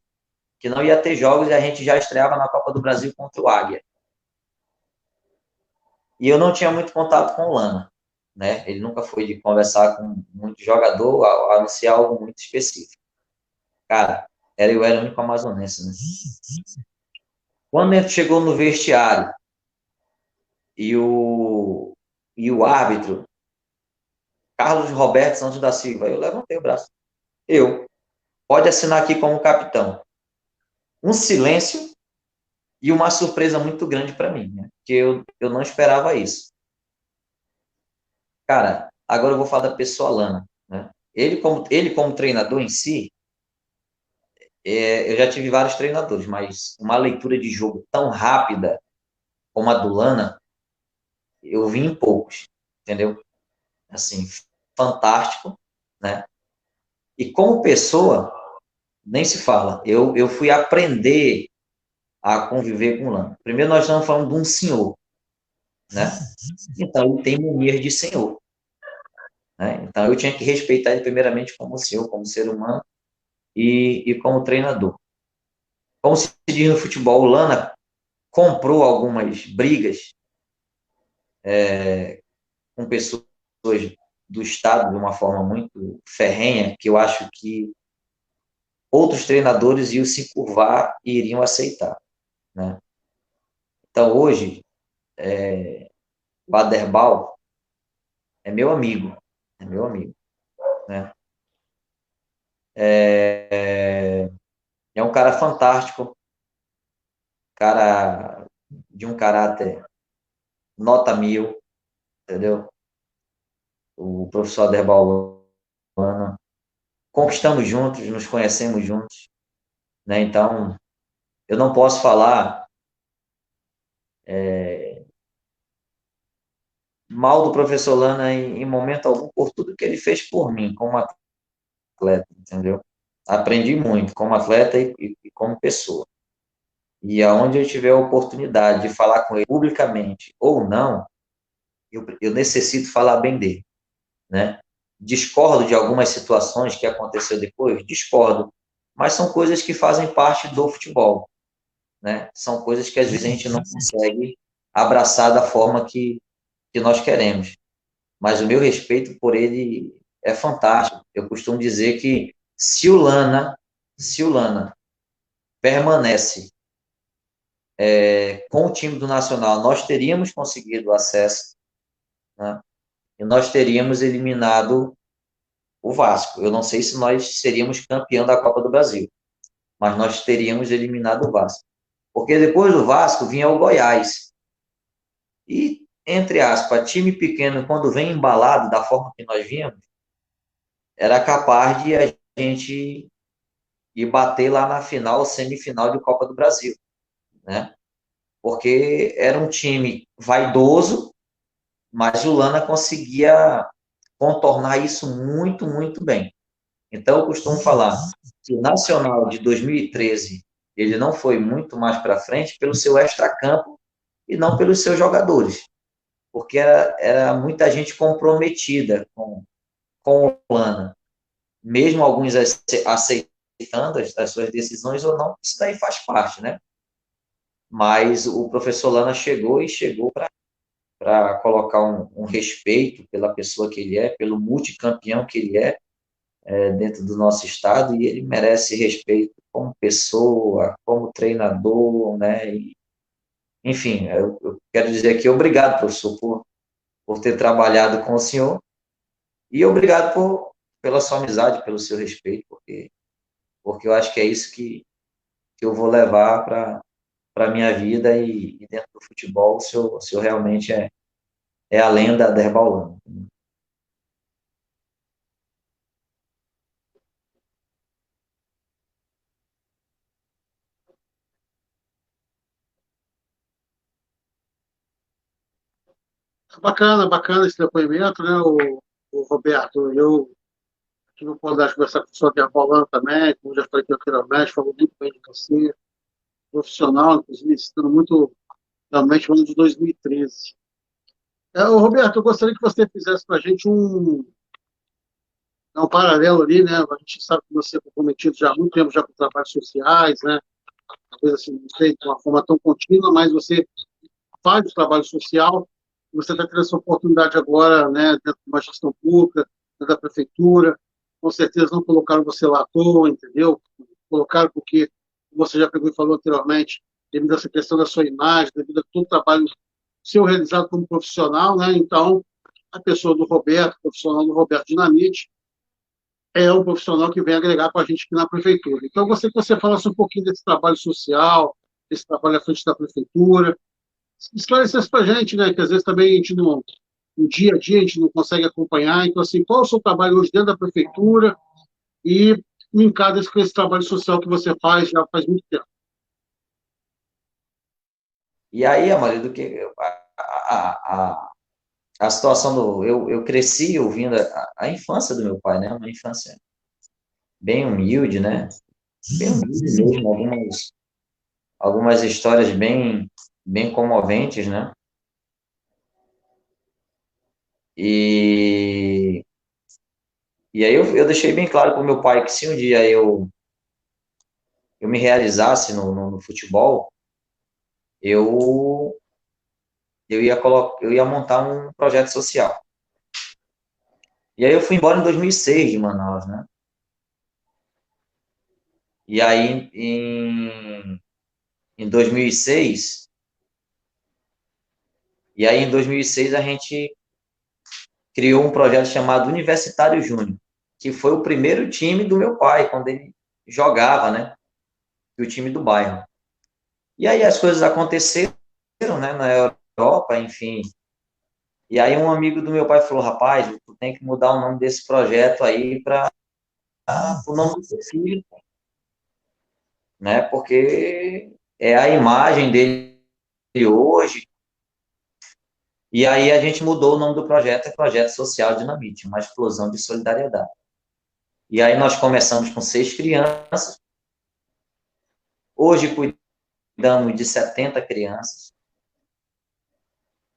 que não ia ter jogos e a gente já estreava na Copa do Brasil contra o Águia. E eu não tinha muito contato com o Lana, né? Ele nunca foi de conversar com muito jogador, a não ser algo muito específico. Cara, eu era o único amazonense, né? Quando a gente chegou no vestiário e o árbitro, Carlos Roberto Santos da Silva, eu levantei o braço. Pode assinar aqui como capitão. Um silêncio e uma surpresa muito grande para mim, né? Porque eu não esperava isso. Cara, agora eu vou falar da pessoa Lana, né? Ele como treinador em si, eu já tive vários treinadores, mas uma leitura de jogo tão rápida como a do Lana, eu vi em poucos, entendeu? Assim, fantástico, né? E como pessoa, nem se fala. Eu fui aprender a conviver com o Lana. Primeiro, nós estamos falando de um senhor, né? Então, ele tem manias de senhor, né? Então, eu tinha que respeitar ele primeiramente como senhor, como ser humano e como treinador. Como se diz no futebol, o Lana comprou algumas brigas com pessoas do Estado de uma forma muito ferrenha, que eu acho que outros treinadores iam se curvar e iriam aceitar, né? Então, hoje, o Aderbal é meu amigo, né? É um cara fantástico, cara de um caráter nota mil, entendeu? O professor Aderbal, conquistamos juntos, nos conhecemos juntos, né? Então, eu não posso falar mal do professor Lana em momento algum por tudo que ele fez por mim como atleta, entendeu? Aprendi muito como atleta e como pessoa. E aonde eu tiver a oportunidade de falar com ele publicamente ou não, eu necessito falar bem dele, né? Discordo de algumas situações que aconteceu depois, discordo, mas são coisas que fazem parte do futebol, né? São coisas que às vezes a gente não consegue abraçar da forma que nós queremos. Mas o meu respeito por ele é fantástico. Eu costumo dizer que se o Lana permanece com o time do Nacional, nós teríamos conseguido acesso, né? E nós teríamos eliminado o Vasco. Eu não sei se nós seríamos campeão da Copa do Brasil, mas nós teríamos eliminado o Vasco. Porque depois do Vasco vinha o Goiás. E, entre aspas, time pequeno, quando vem embalado da forma que nós vimos, era capaz de a gente ir bater lá na final, semifinal de Copa do Brasil, né? Porque era um time vaidoso, mas o Lana conseguia contornar isso muito, muito bem. Então, eu costumo falar que o Nacional de 2013 ele não foi muito mais para frente pelo seu extracampo e não pelos seus jogadores, porque era muita gente comprometida com o Lana, mesmo alguns aceitando as suas decisões ou não, isso daí faz parte, né? Mas o professor Lana chegou para colocar um respeito pela pessoa que ele é, pelo multicampeão que ele dentro do nosso estado, e ele merece respeito como pessoa, como treinador, né? E, enfim, eu quero dizer aqui obrigado, professor, por ter trabalhado com o senhor, e obrigado pela sua amizade, pelo seu respeito, porque eu acho que é isso que eu vou levar para a minha vida e dentro do futebol, o senhor realmente é a lenda da Herbaulana. Bacana, bacana esse depoimento, né, o Roberto? Eu tive a oportunidade de conversar com o senhor Rolando também, como já falei aqui anteriormente, falou muito bem de você, profissional, inclusive, citando muito, realmente, o ano de 2013. Roberto, eu gostaria que você fizesse para a gente um paralelo ali, né? A gente sabe que você é comprometido já há muito tempo já com trabalhos sociais, né? Coisa assim, não sei, de uma forma tão contínua, mas você faz o trabalho social, você está tendo essa oportunidade agora, né, dentro de uma gestão pública, dentro da prefeitura, com certeza não colocaram você lá à toa, entendeu? Colocaram porque, como você já pegou e falou anteriormente, devido a essa questão da sua imagem, devido a todo o trabalho seu realizado como profissional, né? Então, a pessoa do Roberto, profissional do Roberto Dinamite, é um profissional que vem agregar para a gente aqui na prefeitura. Então, eu gostaria que você falasse um pouquinho desse trabalho social, desse trabalho à frente da prefeitura, esclarecesse para a gente, né, que às vezes também a gente não, no dia a dia a gente não consegue acompanhar. Então, assim, qual é o seu trabalho hoje dentro da prefeitura e linkado com esse trabalho social que você faz já faz muito tempo? E aí, Amarildo, que a situação eu cresci ouvindo a infância do meu pai, né? Uma infância bem humilde, né? Bem humilde mesmo, algumas histórias bem comoventes, né? E, e aí eu deixei bem claro para o meu pai que se um dia eu me realizasse no futebol, eu, eu ia montar um projeto social. E aí eu fui embora em 2006 de Manaus, né? E aí, em 2006, em 2006 a gente criou um projeto chamado Universitário Júnior, que foi o primeiro time do meu pai, quando ele jogava, né? O time do bairro. E aí as coisas aconteceram, né, na Europa, enfim. E aí um amigo do meu pai falou, rapaz, tu tem que mudar o nome desse projeto aí para o nome do seu filho, né? Porque é a imagem dele hoje, E aí a gente mudou o nome do projeto, é Projeto Social Dinamite, uma explosão de solidariedade. E aí nós começamos com 6 crianças, hoje cuidamos de 70 crianças,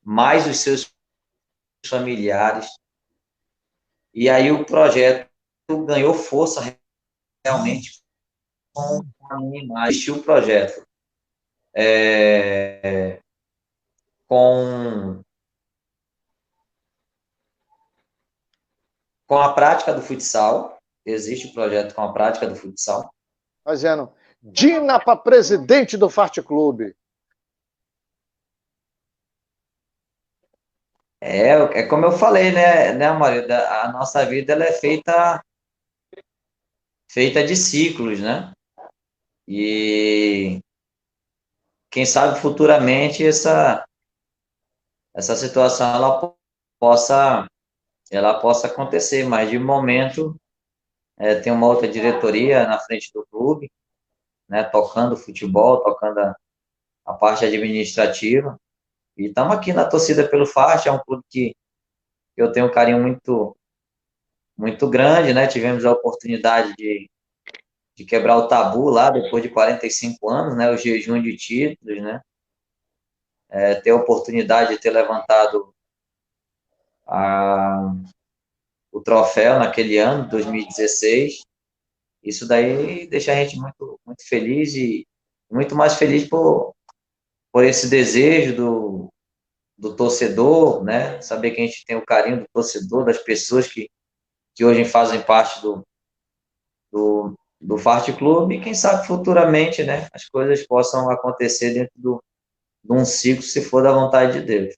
mais os seus familiares, e aí o projeto ganhou força realmente com a minha imagem. O projeto com, com a prática do futsal, existe o projeto com a prática do futsal. Fazendo Dina para presidente do Fart Clube. É como eu falei, né, Maria? A nossa vida ela é feita de ciclos, né? E quem sabe futuramente essa situação ela possa acontecer, mas de momento tem uma outra diretoria na frente do clube, né, tocando futebol, tocando a parte administrativa, e estamos aqui na torcida pelo Faixa, é um clube que eu tenho um carinho muito grande, né, tivemos a oportunidade de quebrar o tabu lá, depois de 45 anos, né, o jejum de títulos, né, ter a oportunidade de ter levantado a, o troféu naquele ano, 2016, isso daí deixa a gente muito feliz e muito mais feliz por esse desejo do torcedor, né? Saber que a gente tem o carinho do torcedor, das pessoas que hoje fazem parte do Fart Clube, e quem sabe futuramente, né, as coisas possam acontecer dentro de um ciclo, se for da vontade de Deus.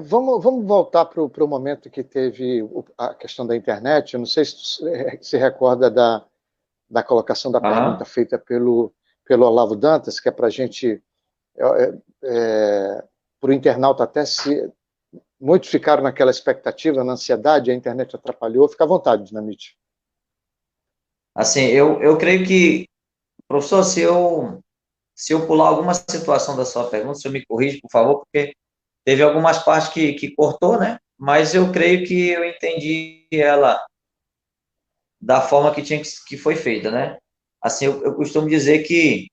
Vamos voltar para o momento que teve a questão da internet. Eu não sei se você se recorda da colocação da pergunta feita pelo Olavo Dantas, que é para a gente, para o internauta até se... Muitos ficaram naquela expectativa, na ansiedade, a internet atrapalhou. Fica à vontade, Dinamite. Assim, eu creio que, professor, se eu pular alguma situação da sua pergunta, o senhor me corrige, por favor, porque teve algumas partes que cortou, né? Mas eu creio que eu entendi ela da forma que foi feita, né? Assim, eu costumo dizer que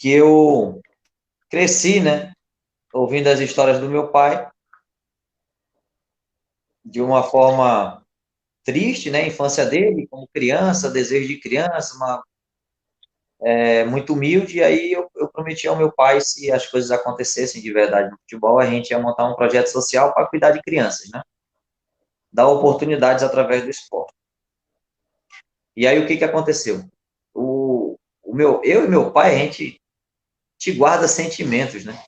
eu cresci, né? Ouvindo as histórias do meu pai, de uma forma triste, né? A infância dele, como criança, desejo de criança, muito humilde, e aí eu prometi ao meu pai, se as coisas acontecessem de verdade no futebol, a gente ia montar um projeto social para cuidar de crianças, né? Dar oportunidades através do esporte. E aí o que aconteceu? Eu e meu pai, a gente te guarda sentimentos, né?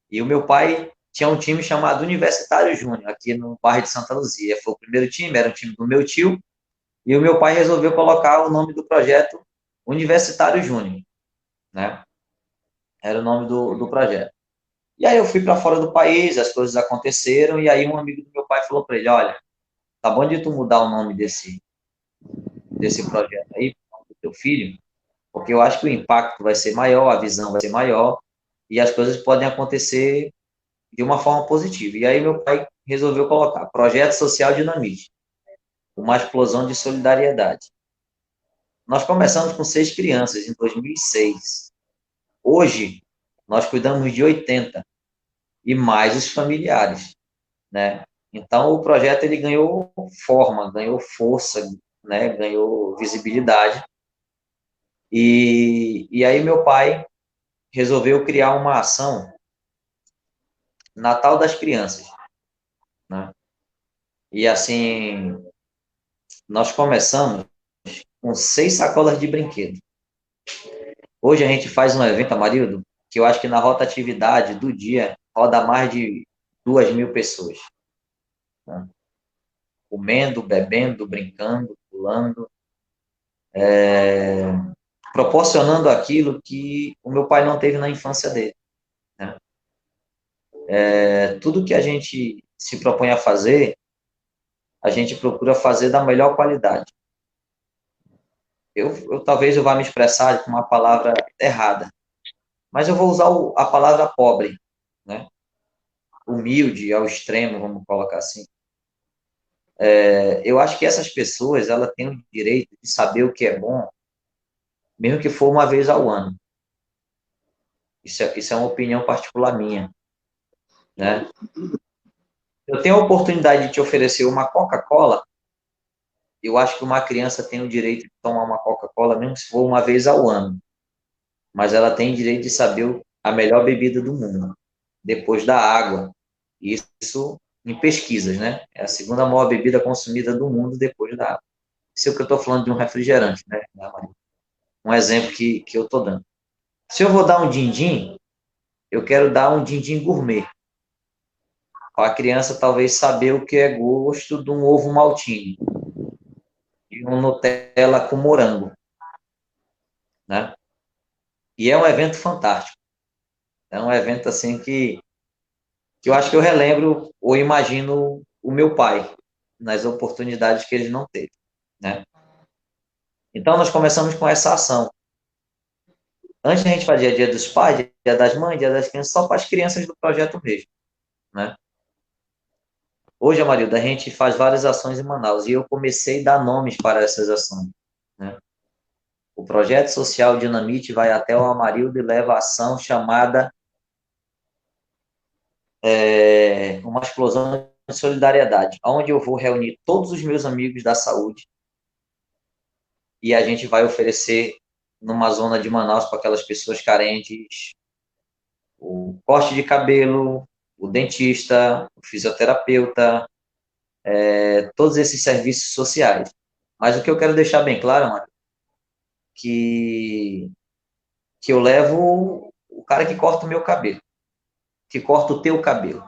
E o meu pai tinha um time chamado Universitário Júnior, aqui no bairro de Santa Luzia. Foi o primeiro time, era um time do meu tio, e o meu pai resolveu colocar o nome do projeto Universitário Júnior, né? Era o nome do projeto. E aí eu fui para fora do país, as coisas aconteceram, e aí um amigo do meu pai falou para ele, olha, tá bom de tu mudar o nome desse projeto aí, do teu filho, porque eu acho que o impacto vai ser maior, a visão vai ser maior, e as coisas podem acontecer de uma forma positiva. E aí meu pai resolveu colocar Projeto Social Dinamite, uma explosão de solidariedade. Nós começamos com 6 crianças em 2006. Hoje, nós cuidamos de 80, e mais os familiares, né? Então, o projeto ele ganhou forma, ganhou força, né? Ganhou visibilidade. E aí meu pai resolveu criar uma ação Natal das Crianças, né? E assim, nós começamos com 6 sacolas de brinquedo. Hoje a gente faz um evento, Amarildo, que eu acho que na rotatividade do dia roda mais de 2.000 pessoas, né? Comendo, bebendo, brincando, pulando, proporcionando aquilo que o meu pai não teve na infância dele, né? Tudo que a gente se propõe a fazer, a gente procura fazer da melhor qualidade. Talvez eu vá me expressar com uma palavra errada, mas eu vou usar a palavra pobre, né? humilde ao extremo, vamos colocar assim. Eu acho que essas pessoas, elas têm o direito de saber o que é bom, mesmo que for uma vez ao ano. Isso é uma opinião particular minha, né? Eu tenho a oportunidade de te oferecer uma Coca-Cola, eu acho que uma criança tem o direito de tomar uma Coca-Cola, mesmo se for uma vez ao ano. Mas ela tem direito de saber a melhor bebida do mundo, depois da água. Isso em pesquisas, né? É a segunda maior bebida consumida do mundo depois da água. Isso é o que eu estou falando de um refrigerante, né? Um exemplo que eu estou dando. Se eu vou dar um din-din, eu quero dar um din-din gourmet. Para a criança talvez saber o que é gosto de um ovo maltine e um Nutella com morango, né? E é um evento fantástico. É um evento assim que eu acho que eu relembro ou imagino o meu pai nas oportunidades que ele não teve, né? Então nós começamos com essa ação. Antes a gente fazia Dia dos Pais, Dia das Mães, Dia das Crianças, só para as crianças do projeto mesmo, né? Hoje, Amarildo, a gente faz várias ações em Manaus e eu comecei a dar nomes para essas ações, né? O projeto social Dinamite vai até o Amarildo e leva a ação chamada uma explosão de solidariedade, onde eu vou reunir todos os meus amigos da saúde e a gente vai oferecer numa zona de Manaus para aquelas pessoas carentes o corte de cabelo, o dentista, o fisioterapeuta, todos esses serviços sociais. Mas o que eu quero deixar bem claro, Mário, que eu levo o cara que corta o meu cabelo, que corta o teu cabelo,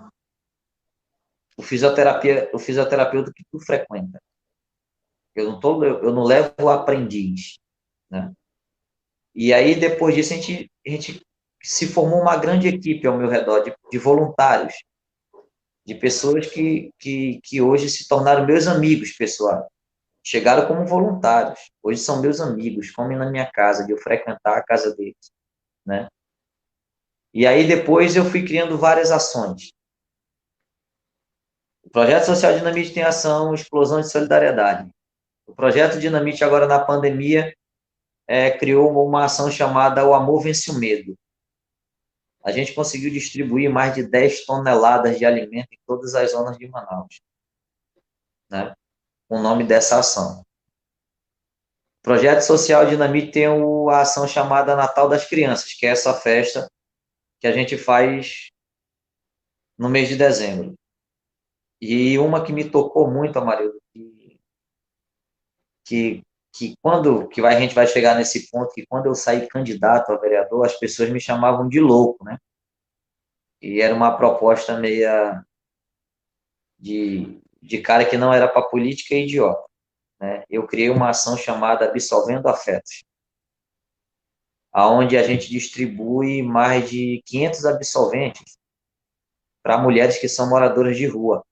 o fisioterapeuta que tu frequenta. Eu não levo o aprendiz, né? E aí, depois disso, a gente se formou uma grande equipe ao meu redor de voluntários, de pessoas que hoje se tornaram meus amigos pessoais. Chegaram como voluntários, hoje são meus amigos, comem na minha casa, de eu frequentar a casa deles, né? E aí, depois, eu fui criando várias ações. O Projeto Social Dinamite tem ação Explosão de Solidariedade. O Projeto Dinamite, agora na pandemia, criou uma ação chamada O Amor Vence o Medo. A gente conseguiu distribuir mais de 10 toneladas de alimento em todas as zonas de Manaus, né? O nome dessa ação. O Projeto Social Dinamite tem a ação chamada Natal das Crianças, que é essa festa que a gente faz no mês de dezembro. E uma que me tocou muito, Amarildo, que quando a gente vai chegar nesse ponto, que quando eu saí candidato a vereador, as pessoas me chamavam de louco, né? E era uma proposta meia de cara que não era para política e idiota, né? Eu criei uma ação chamada Absolvendo Afetos, aonde a gente distribui mais de 500 absolventes para mulheres que são moradoras de rua.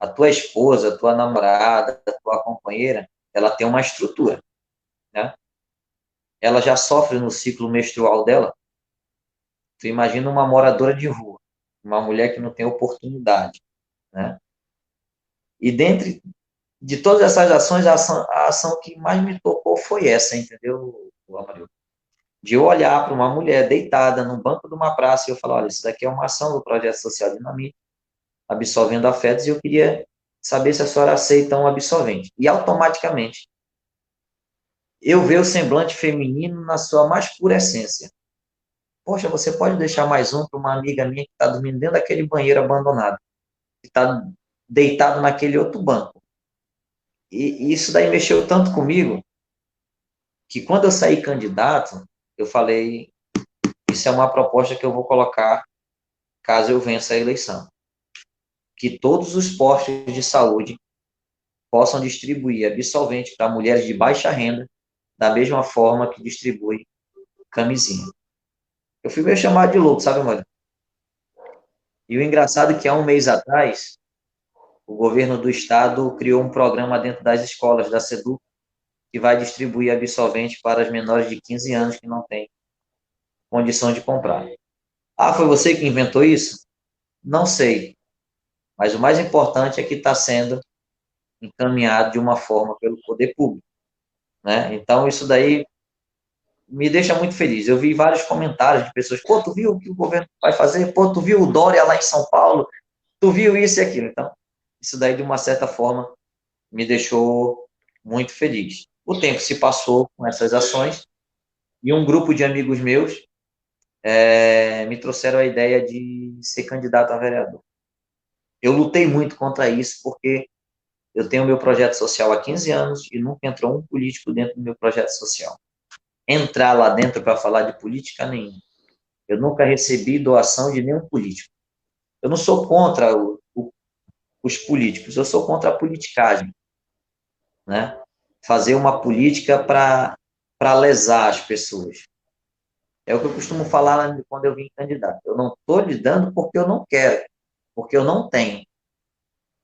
A tua esposa, a tua namorada, a tua companheira, ela tem uma estrutura, né? Ela já sofre no ciclo menstrual dela. Tu imagina uma moradora de rua, uma mulher que não tem oportunidade, né? E dentre de todas essas ações, a ação que mais me tocou foi essa, entendeu, Amarildo? De eu olhar para uma mulher deitada no banco de uma praça e eu falar, olha, isso daqui é uma ação do Projeto Social Dinamite, Absolvendo Afetos, e eu queria saber se a senhora aceita um absolvente. E automaticamente, eu ver o semblante feminino na sua mais pura essência. Poxa, você pode deixar mais um para uma amiga minha que está dormindo dentro daquele banheiro abandonado, que está deitado naquele outro banco. E isso daí mexeu tanto comigo, que quando eu saí candidato, eu falei, isso é uma proposta que eu vou colocar caso eu vença a eleição. Que todos os postos de saúde possam distribuir absolvente para mulheres de baixa renda, da mesma forma que distribui camisinha. Eu fui meio chamado de louco, sabe, mano? E o engraçado é que há um mês atrás, o governo do estado criou um programa dentro das escolas da SEDU que vai distribuir absolvente para as menores de 15 anos que não têm condição de comprar. Ah, foi você que inventou isso? Não sei, mas o mais importante é que está sendo encaminhado de uma forma pelo poder público, né? Então, isso daí me deixa muito feliz. Eu vi vários comentários de pessoas, pô, tu viu o que o governo vai fazer? Pô, tu viu o Dória lá em São Paulo? Tu viu isso e aquilo? Então, isso daí, de uma certa forma, me deixou muito feliz. O tempo se passou com essas ações e um grupo de amigos meus me trouxeram a ideia de ser candidato a vereador. Eu lutei muito contra isso porque eu tenho meu projeto social há 15 anos e nunca entrou um político dentro do meu projeto social. Entrar lá dentro para falar de política nenhuma. Eu nunca recebi doação de nenhum político. Eu não sou contra os políticos, eu sou contra a politicagem, né? Fazer uma política para lesar as pessoas. É o que eu costumo falar quando eu vim candidato. Eu não estou lhe dando porque eu não quero, porque eu não tenho.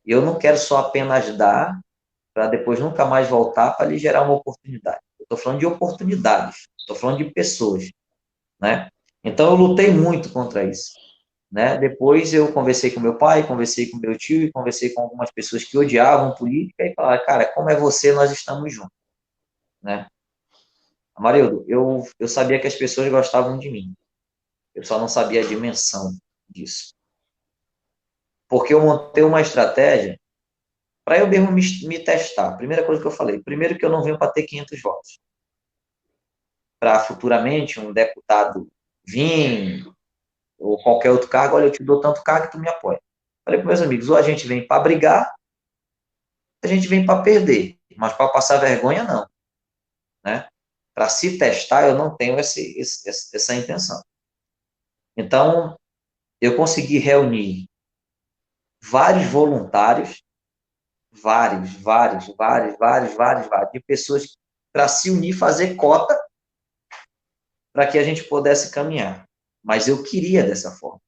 E eu não quero só apenas dar para depois nunca mais voltar para lhe gerar uma oportunidade. Eu estou falando de oportunidades, estou falando de pessoas, né? Então eu lutei muito contra isso, né? Depois eu conversei com meu pai, conversei com meu tio e conversei com algumas pessoas que odiavam política e falaram, cara, como é você, nós estamos juntos, né? Amarildo, eu sabia que as pessoas gostavam de mim, eu só não sabia a dimensão disso. Porque eu montei uma estratégia para eu mesmo me testar. Primeira coisa que eu falei, primeiro que eu não venho para ter 500 votos. Para futuramente um deputado vir, ou qualquer outro cargo, olha, eu te dou tanto cargo que tu me apoia. Falei para meus amigos, ou a gente vem para brigar, a gente vem para perder, mas para passar vergonha, não. Né? Para se testar, eu não tenho essa intenção. Então, eu consegui reunir vários voluntários, vários, de pessoas para se unir, fazer cota, para que a gente pudesse caminhar. Mas eu queria dessa forma.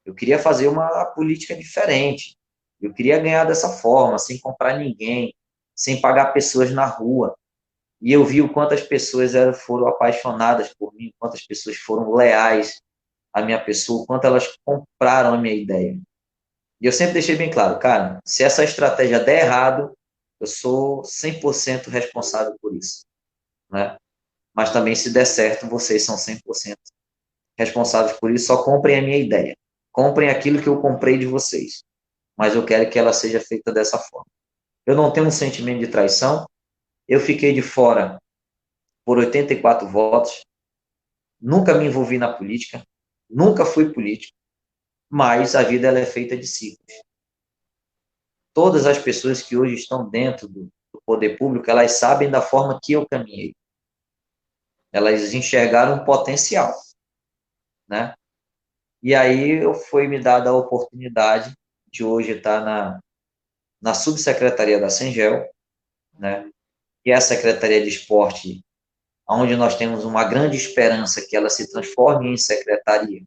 Eu queria fazer uma política diferente. Eu queria ganhar dessa forma, sem comprar ninguém, sem pagar pessoas na rua. E eu vi o quanto as pessoas foram apaixonadas por mim, quantas pessoas foram leais à minha pessoa, o quanto elas compraram a minha ideia. E eu sempre deixei bem claro, cara, se essa estratégia der errado, eu sou 100% responsável por isso, né? Mas também, se der certo, vocês são 100% responsáveis por isso, só comprem a minha ideia. Comprem aquilo que eu comprei de vocês. Mas eu quero que ela seja feita dessa forma. Eu não tenho um sentimento de traição, eu fiquei de fora por 84 votos, nunca me envolvi na política, nunca fui político, mas a vida ela é feita de ciclos. Todas as pessoas que hoje estão dentro do poder público, elas sabem da forma que eu caminhei. Elas enxergaram um potencial, né? E aí foi me dada a oportunidade de hoje estar na subsecretaria da Sengel, né? Que é a Secretaria de Esporte, onde nós temos uma grande esperança que ela se transforme em secretaria,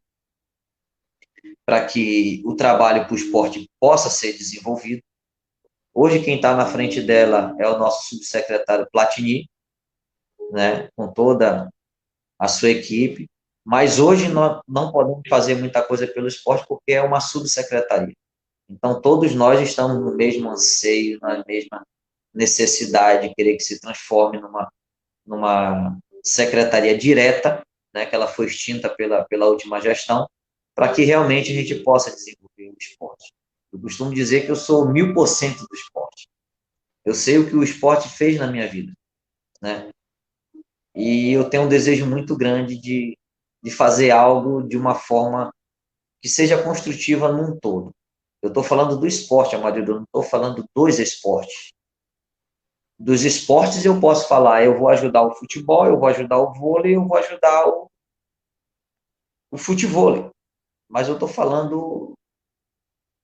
para que o trabalho para o esporte possa ser desenvolvido. Hoje quem está na frente dela é o nosso subsecretário Platini, né? Com toda a sua equipe, mas hoje nós não podemos fazer muita coisa pelo esporte porque é uma subsecretaria. Então, todos nós estamos no mesmo anseio, na mesma necessidade de querer que se transforme numa secretaria direta, né, que ela foi extinta pela última gestão, para que realmente a gente possa desenvolver o esporte. Eu costumo dizer que eu sou 1000% do esporte. Eu sei o que o esporte fez na minha vida, né? E eu tenho um desejo muito grande de fazer algo de uma forma que seja construtiva num todo. Eu estou falando do esporte, Amarildo, eu não estou falando dos esportes. Dos esportes eu posso falar, eu vou ajudar o futebol, eu vou ajudar o vôlei, eu vou ajudar o futevôlei. Mas eu estou falando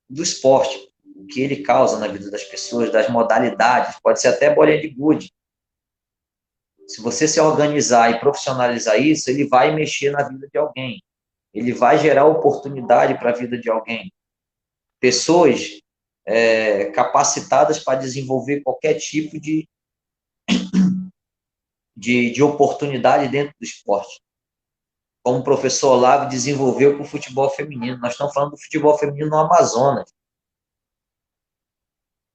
do esporte, o que ele causa na vida das pessoas, das modalidades, pode ser até bolinha de gude. Se você se organizar e profissionalizar isso, ele vai mexer na vida de alguém. Ele vai gerar oportunidade para a vida de alguém. Pessoas capacitadas para desenvolver qualquer tipo de oportunidade dentro do esporte. como o professor Olavo desenvolveu para o futebol feminino. Nós estamos falando do futebol feminino no Amazonas.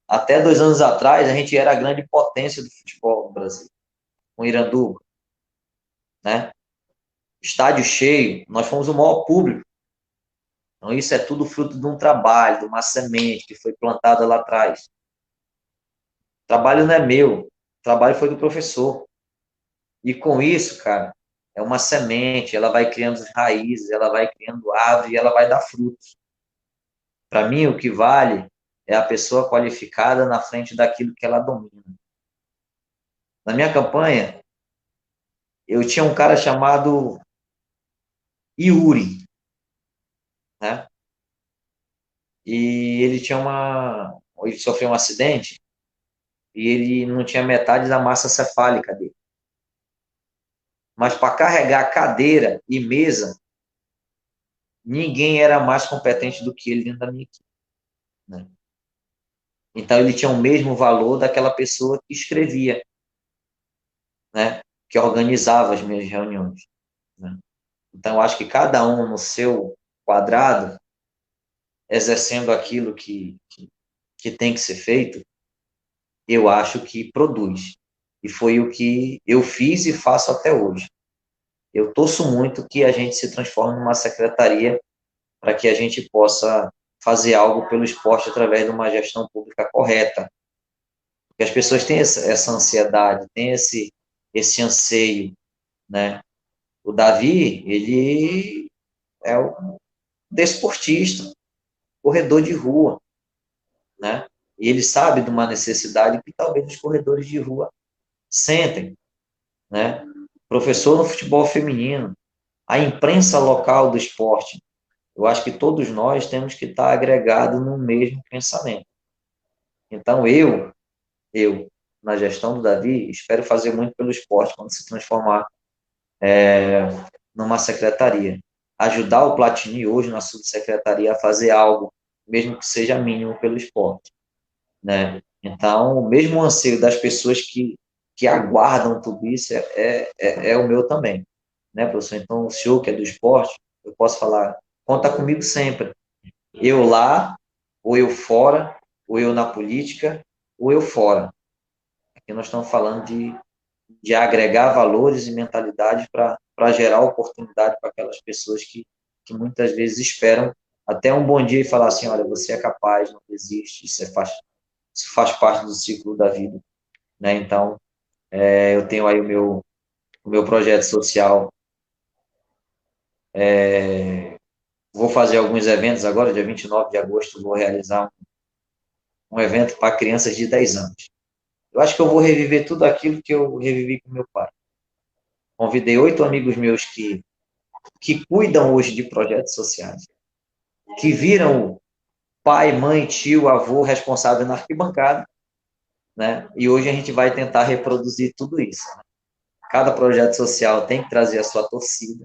Até 2 anos atrás, a gente era a grande potência do futebol no Brasil, com Iranduba, né? Estádio cheio, nós fomos o maior público. Então, isso é tudo fruto de um trabalho, de uma semente que foi plantada lá atrás. O trabalho não é meu, o trabalho foi do professor. E com isso, cara, é uma semente, ela vai criando raízes, ela vai criando árvore e ela vai dar frutos. Para mim, o que vale é a pessoa qualificada na frente daquilo que ela domina. Na minha campanha, eu tinha um cara chamado Yuri, né? E ele sofreu um acidente e ele não tinha metade da massa cefálica dele. Mas para carregar cadeira e mesa, ninguém era mais competente do que ele dentro da minha equipe, né? Então ele tinha o mesmo valor daquela pessoa que escrevia, né? Que organizava as minhas reuniões, né? Então eu acho que cada um no seu quadrado, exercendo aquilo que tem que ser feito, eu acho que produz. E foi o que eu fiz e faço até hoje. Eu torço muito que a gente se transforme numa secretaria para que a gente possa fazer algo pelo esporte através de uma gestão pública correta. Porque as pessoas têm essa ansiedade, têm esse anseio, né? O Davi, ele é um desportista, corredor de rua, né? E ele sabe de uma necessidade que talvez os corredores de rua sentem, né? Professor no futebol feminino, a imprensa local do esporte. Eu acho que todos nós temos que estar agregados no mesmo pensamento. Então, na gestão do Davi, espero fazer muito pelo esporte quando se transformar numa secretaria. Ajudar o Platini hoje na subsecretaria a fazer algo, mesmo que seja mínimo, pelo esporte, né? Então, o mesmo anseio das pessoas que aguardam tudo isso é o meu também, né, professor? Então, o senhor que é do esporte, eu posso falar, conta comigo sempre. Eu lá, ou eu fora, ou eu na política, ou eu fora. Aqui nós estamos falando de agregar valores e mentalidade para gerar oportunidade para aquelas pessoas que muitas vezes esperam até um bom dia e falar assim, olha, você é capaz, não desiste, isso faz parte do ciclo da vida, né? Então, eu tenho aí o meu projeto social, vou fazer alguns eventos agora, dia 29 de agosto, vou realizar um evento para crianças de 10 anos. Eu acho que eu vou reviver tudo aquilo que eu revivi com meu pai. Convidei 8 amigos meus que cuidam hoje de projetos sociais, que viram pai, mãe, tio, avô responsável na arquibancada, né? E hoje a gente vai tentar reproduzir tudo isso, né? Cada projeto social tem que trazer a sua torcida,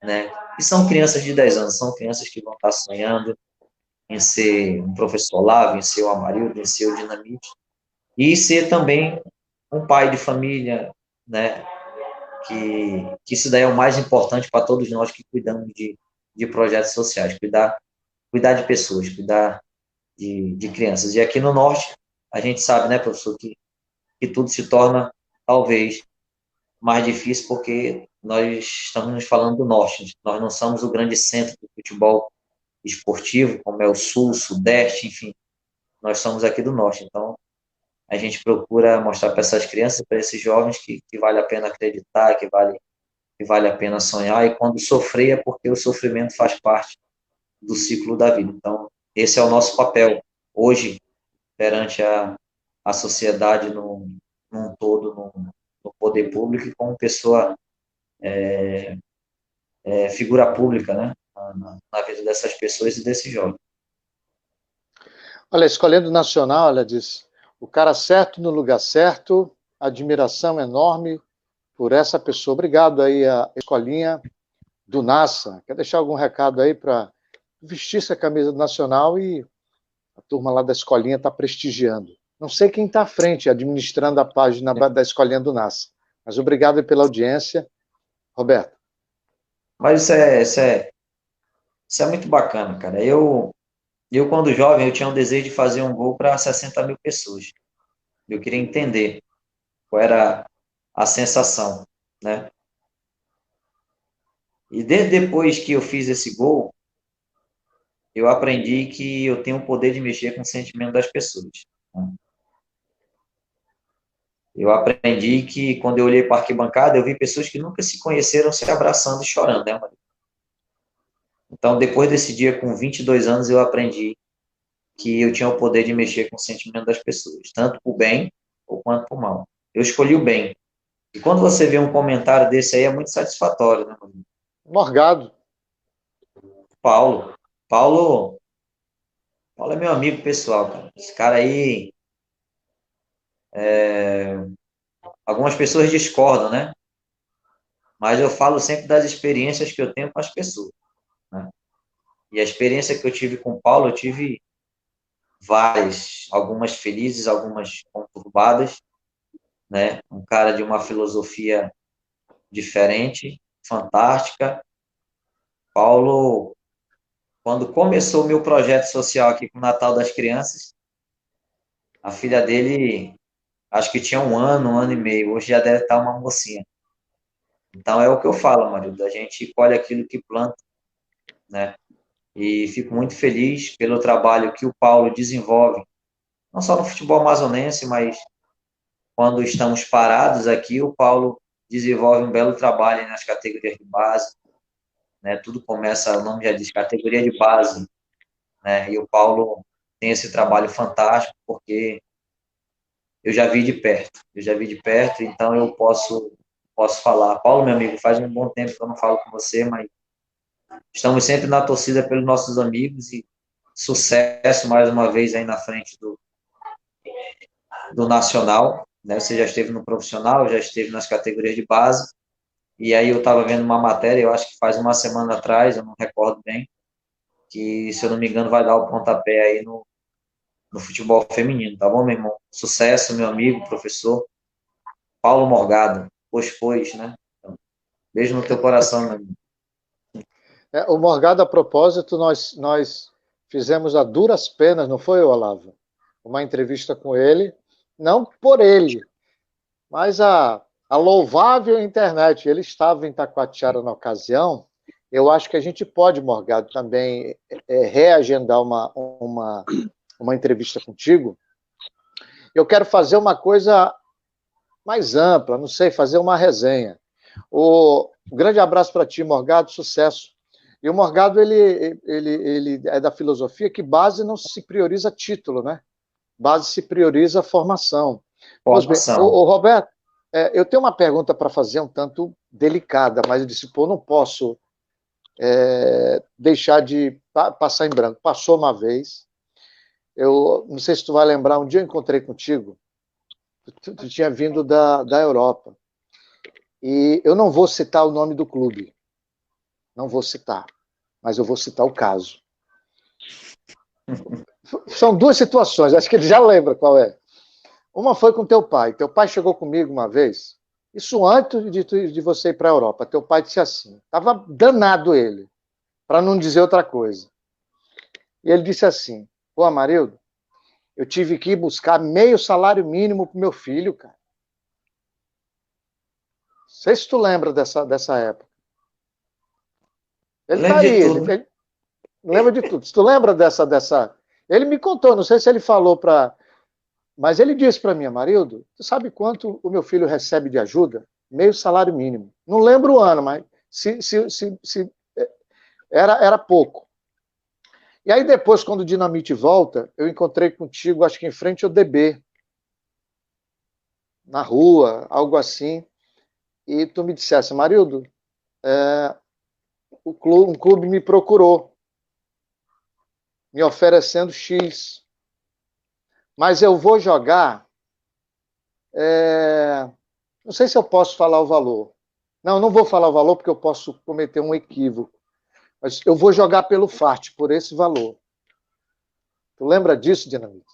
né? E são crianças de 10 anos, são crianças que vão estar sonhando em ser um professor Olavo, em ser o Amarildo, em ser o Dinamite, e ser também um pai de família, né? Que isso daí é o mais importante para todos nós que cuidamos de projetos sociais, cuidar de pessoas, cuidar de crianças. E aqui no Norte, a gente sabe, né, professor, que tudo se torna, talvez, mais difícil porque nós estamos nos falando do Norte. Nós não somos o grande centro do futebol esportivo, como é o Sul, o Sudeste, enfim. Nós somos aqui do Norte. Então, a gente procura mostrar para essas crianças, para esses jovens, que vale a pena acreditar, que vale a pena sonhar, e quando sofrer é porque o sofrimento faz parte do ciclo da vida. Então, esse é o nosso papel hoje perante a sociedade num todo, no poder público e como pessoa, figura pública, né, na vida dessas pessoas e desses jovens. Olha, escolhendo nacional, ela diz, o cara certo no lugar certo, admiração enorme por essa pessoa. Obrigado aí a escolinha do NASA. Quer deixar algum recado aí para vestir essa camisa do Nacional e a turma lá da escolinha está prestigiando. Não sei quem está à frente, administrando a página da escolinha do NASA, mas obrigado pela audiência. Roberto. Mas isso é muito bacana, cara. Eu, quando jovem, eu tinha um desejo de fazer um gol para 60 mil pessoas. Eu queria entender qual era a sensação, né? E desde depois que eu fiz esse gol, eu aprendi que eu tenho o poder de mexer com o sentimento das pessoas, né? Eu aprendi que quando eu olhei para a arquibancada, eu vi pessoas que nunca se conheceram se abraçando e chorando, né, Maria? Então, depois desse dia, com 22 anos, eu aprendi que eu tinha o poder de mexer com o sentimento das pessoas, tanto por bem ou quanto por mal. Eu escolhi o bem. E quando você vê um comentário desse aí, é muito satisfatório, né, Maria? Morgado. Paulo. Paulo, Paulo é meu amigo pessoal, cara. Esse cara aí, algumas pessoas discordam, né? Mas eu falo sempre das experiências que eu tenho com as pessoas, né? E a experiência que eu tive com o Paulo, eu tive várias, algumas felizes, algumas conturbadas, né? Um cara de uma filosofia diferente, fantástica. Paulo, quando começou o meu projeto social aqui com o Natal das Crianças, a filha dele, acho que tinha um ano e meio, hoje já deve estar uma mocinha. Então é o que eu falo, marido, a gente colhe aquilo que planta, né? E fico muito feliz pelo trabalho que o Paulo desenvolve, não só no futebol amazonense, mas quando estamos parados aqui, o Paulo desenvolve um belo trabalho nas categorias de base, né? Tudo começa, o nome já diz, categoria de base, né? E o Paulo tem esse trabalho fantástico, porque eu já vi de perto, então eu posso falar. Paulo, meu amigo, faz um bom tempo que eu não falo com você, mas estamos sempre na torcida pelos nossos amigos e sucesso mais uma vez aí na frente do Nacional, né? Você já esteve no profissional, já esteve nas categorias de base, e aí eu estava vendo uma matéria, eu acho que faz uma semana atrás, eu não recordo bem, que, se eu não me engano, vai dar o pontapé aí no futebol feminino, tá bom, meu irmão? Sucesso, meu amigo, professor Paulo Morgado, pois, né? Então, beijo no teu coração, meu amigo. O Morgado, a propósito, nós fizemos a duras penas, não foi, Olavo? Uma entrevista com ele, não por ele, mas a louvável internet. Ele estava em Taquatiara na ocasião. Eu acho que a gente pode, Morgado, também reagendar uma entrevista contigo. Eu quero fazer uma coisa mais ampla, não sei, fazer uma resenha. Um grande abraço para ti, Morgado, sucesso. E o Morgado, ele é da filosofia que base não se prioriza título, né? Base se prioriza formação. Pois bem, Formação. Roberto, eu tenho uma pergunta para fazer um tanto delicada, mas eu disse, pô, não posso deixar de passar em branco. Passou uma vez, eu não sei se tu vai lembrar, um dia eu encontrei contigo, tu tinha vindo da Europa, e eu não vou citar o nome do clube, não vou citar, mas eu vou citar o caso. São duas situações, acho que ele já lembra qual é. Uma foi com teu pai. Teu pai chegou comigo uma vez, isso antes de você ir para a Europa. Teu pai disse assim, estava danado ele, para não dizer outra coisa. E ele disse assim, pô, Amarildo, eu tive que ir buscar meio salário mínimo pro meu filho, cara. Não sei se tu lembra dessa época. Eu Ele tá lembro aí, de tudo. ele lembra de tudo. Se tu lembra dessa... Ele me contou, não sei se ele falou para... Mas ele disse para mim, Amarildo, tu sabe quanto o meu filho recebe de ajuda? Meio salário mínimo. Não lembro o ano, mas se era pouco. E aí depois, quando o Dinamite volta, eu encontrei contigo, acho que em frente ao DB, na rua, algo assim, e tu me dissesse, Marildo, um clube me procurou, me oferecendo X, mas eu vou jogar, não sei se eu posso falar o valor. Não vou falar o valor porque eu posso cometer um equívoco, mas eu vou jogar pelo FAT, por esse valor. Tu lembra disso, Dinamite?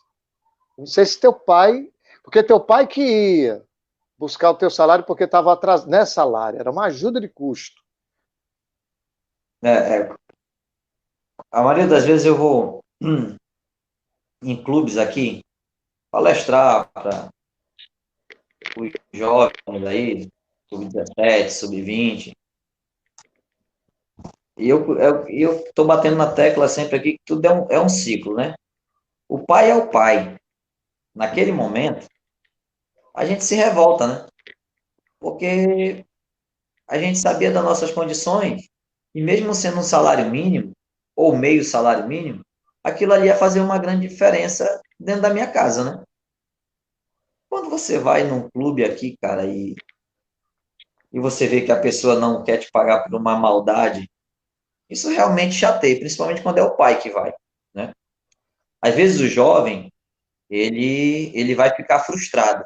Não sei se teu pai, porque teu pai que ia buscar o teu salário porque estava atrás, não é salário, era uma ajuda de custo. É, a maioria das vezes eu vou em clubes aqui palestrar para os jovens aí, sub-17, sub-20. E eu estou batendo na tecla sempre aqui que tudo é um ciclo, né? O pai é o pai. Naquele momento, a gente se revolta, né? Porque a gente sabia das nossas condições, e mesmo sendo um salário mínimo, ou meio salário mínimo, aquilo ali ia fazer uma grande diferença dentro da minha casa, né? Quando você vai num clube aqui, cara, e você vê que a pessoa não quer te pagar por uma maldade, isso realmente chateia, principalmente quando é o pai que vai, né? Às vezes o jovem, ele vai ficar frustrado.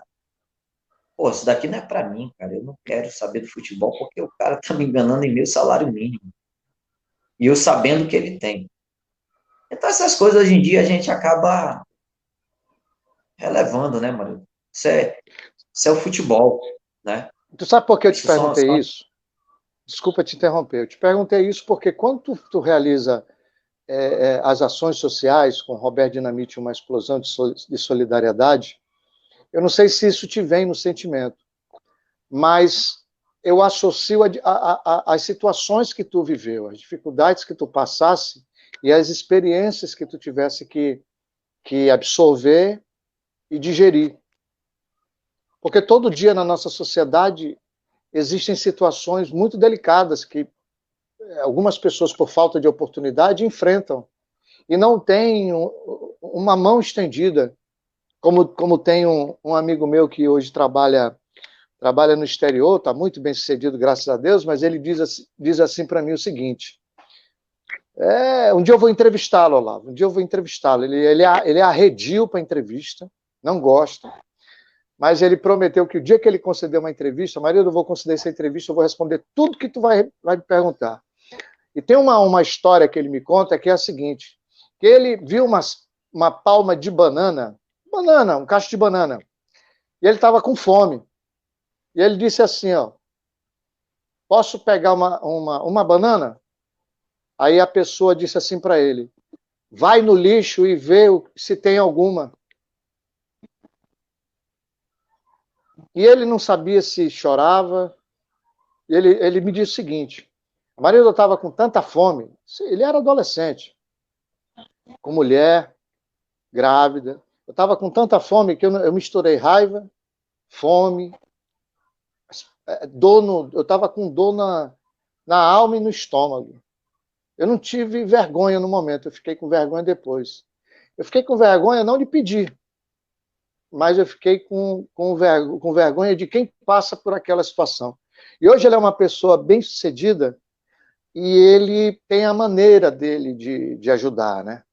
Pô, isso daqui não é para mim, cara. Eu não quero saber do futebol porque o cara tá me enganando em meu salário mínimo. E eu sabendo que ele tem. Então, essas coisas hoje em dia a gente acaba relevando, né, Mario? Isso é o futebol, né? Tu sabe por que eu te Isso perguntei isso? Desculpa te interromper. Eu te perguntei isso porque quando tu realiza as ações sociais com Roberto Dinamite, uma explosão de solidariedade, eu não sei se isso te vem no sentimento, mas eu associo as situações que tu viveu, as dificuldades que tu passasse e as experiências que tu tivesse que absorver e digerir. Porque todo dia na nossa sociedade existem situações muito delicadas que algumas pessoas, por falta de oportunidade, enfrentam e não têm uma mão estendida, como tem um amigo meu que hoje trabalha no exterior, está muito bem sucedido, graças a Deus, mas ele diz assim para mim o seguinte: um dia eu vou entrevistá-lo, Olavo, um dia eu vou entrevistá-lo. Ele é arredio para entrevista, não gosta, mas ele prometeu que o dia que ele conceder uma entrevista, Maria, eu vou conceder essa entrevista, eu vou responder tudo que tu vai me perguntar. E tem uma história que ele me conta que é a seguinte, que ele viu uma palma de banana, um cacho de banana, e ele estava com fome. E ele disse assim, ó, posso pegar uma banana? Aí a pessoa disse assim para ele, vai no lixo e vê se tem alguma. E ele não sabia se chorava. Ele me disse o seguinte, a Maria estava com tanta fome, ele era adolescente, com mulher, grávida, eu estava com tanta fome que eu misturei raiva, fome, eu estava com dor na alma e no estômago. Eu não tive vergonha no momento, eu fiquei com vergonha depois. Eu fiquei com vergonha não de pedir, mas eu fiquei com vergonha de quem passa por aquela situação. E hoje ele é uma pessoa bem-sucedida e ele tem a maneira dele de ajudar, né?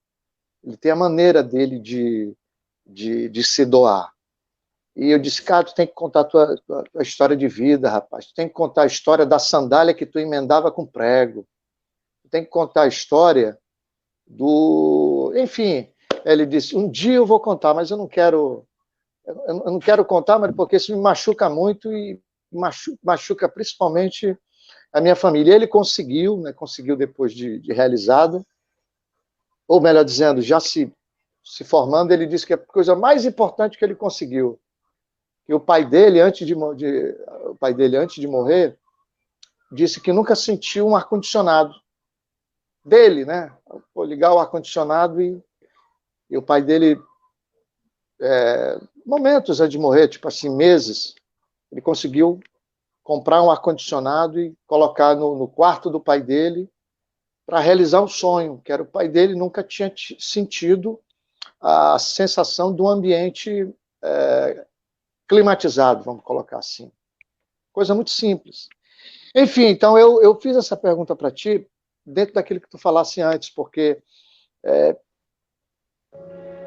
Ele tem a maneira dele de se doar. E eu disse, cara, tu tem que contar a tua história de vida, rapaz. Tu tem que contar a história da sandália que tu emendava com prego. Tu tem que contar a história do... Enfim, ele disse, um dia eu vou contar, mas eu não quero contar, mas porque isso me machuca muito e machuca principalmente a minha família. Ele conseguiu, né, conseguiu depois de realizado, ou melhor dizendo, já se formando, ele disse que a coisa mais importante que ele conseguiu, que o pai dele, antes de morrer, disse que nunca sentiu um ar-condicionado dele, né? Vou ligar o ar-condicionado e o pai dele, momentos antes de morrer, tipo assim, meses, ele conseguiu comprar um ar-condicionado e colocar no quarto do pai dele para realizar um sonho, que era o pai dele nunca tinha sentido a sensação de um ambiente climatizado, vamos colocar assim. Coisa muito simples. Enfim, então eu fiz essa pergunta para ti dentro daquilo que tu falasse antes, porque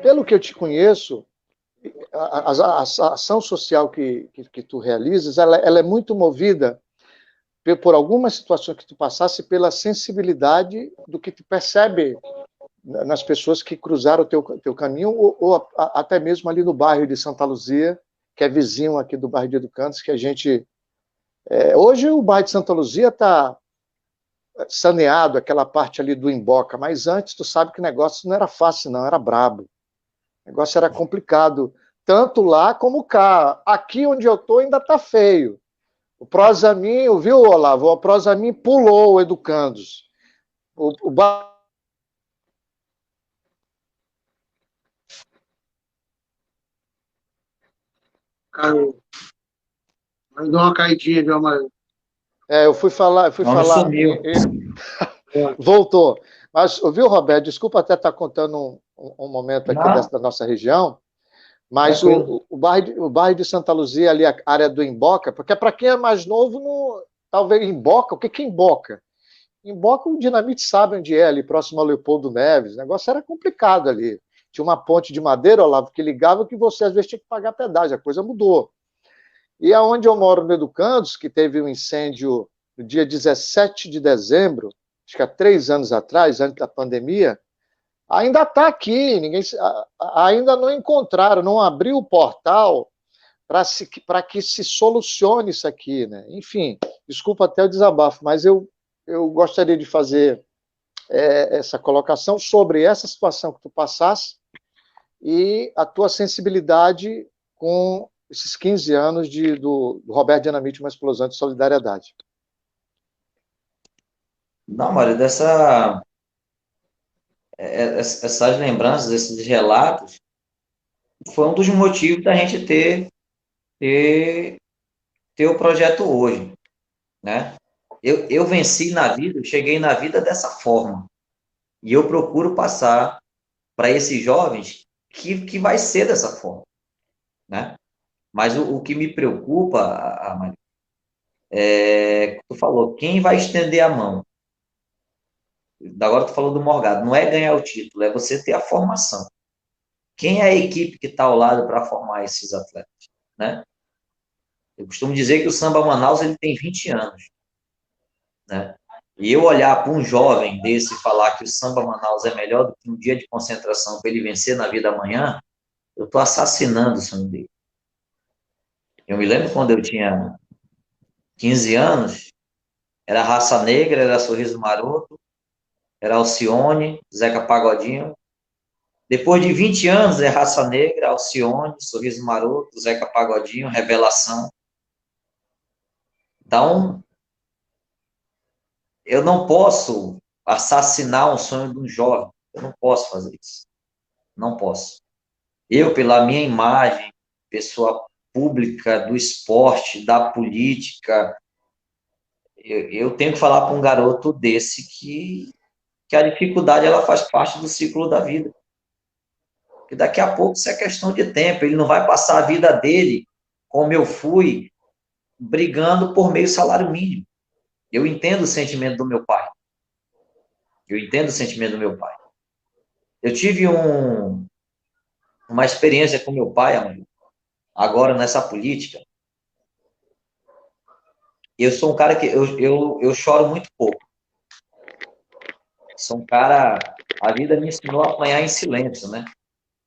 pelo que eu te conheço, a ação social que tu realizas, ela é muito movida por algumas situações que tu passasse, pela sensibilidade do que tu percebe nas pessoas que cruzaram o teu caminho, ou até mesmo ali no bairro de Santa Luzia, que é vizinho aqui do bairro de Educandos, que a gente... hoje o bairro de Santa Luzia está saneado aquela parte ali do Imboca, mas antes tu sabe que o negócio não era fácil, não, era brabo. O negócio era complicado, tanto lá como cá. Aqui onde eu tô ainda tá feio. O Prosamin, viu, Olavo? O Prosamin pulou o Educandos. O Caiu. Mas deu uma caidinha, deu uma. eu fui falar, O homem sumiu. voltou. Mas, viu, Roberto? Desculpa até estar contando um momento aqui Não, da nossa região, mas tranquilo. o bairro de Santa Luzia, ali, a área do Imboca, porque para quem é mais novo, talvez Imboca, o que é Imboca? Imboca, o Dinamite sabe onde é, ali próximo ao Leopoldo Neves. O negócio era complicado ali. Tinha uma ponte de madeira, Olavo, que ligava que você às vezes tinha que pagar pedágio. A coisa mudou. E aonde eu moro, no Educandos, que teve um incêndio no dia 17 de dezembro, acho que há 3 anos atrás, antes da pandemia, ainda está aqui. Ainda não encontraram, não abriu o portal para que se solucione isso aqui, né? Enfim, desculpa até o desabafo, mas eu gostaria de fazer essa colocação sobre essa situação que tu passasse e a tua sensibilidade com esses 15 anos do Roberto Dinamite, uma explosão de solidariedade. Não, Mário, essas lembranças, esses relatos, foi um dos motivos da gente ter, ter o projeto hoje, né? Eu venci na vida, eu cheguei na vida dessa forma. E eu procuro passar para esses jovens que vai ser dessa forma, né? Mas o que me preocupa, Maria, tu falou, quem vai estender a mão? Agora tu falou do Morgado, não é ganhar o título, é você ter a formação. Quem é a equipe que está ao lado para formar esses atletas, né? Eu costumo dizer que o Samba Manaus ele tem 20 anos, né? E eu olhar para um jovem desse e falar que o Samba Manaus é melhor do que um dia de concentração para ele vencer na vida amanhã, eu estou assassinando o sonho dele. Eu me lembro quando eu tinha 15 anos, era Raça Negra, era Sorriso Maroto, era Alcione, Zeca Pagodinho. Depois de 20 anos, é Raça Negra, Alcione, Sorriso Maroto, Zeca Pagodinho, Revelação. Então, eu não posso assassinar um sonho de um jovem. Eu não posso fazer isso. Não posso. Eu, pela minha imagem, pessoa pública do esporte, da política, eu tenho que falar para um garoto desse que a dificuldade ela faz parte do ciclo da vida. Porque daqui a pouco isso é questão de tempo. Ele não vai passar a vida dele como eu fui, brigando por meio salário mínimo. Eu entendo o sentimento do meu pai. Eu entendo o sentimento do meu pai. Eu tive uma experiência com meu pai, amigo, agora nessa política. Eu sou um cara que eu choro muito pouco. Sou um cara, a vida me ensinou a apanhar em silêncio, né?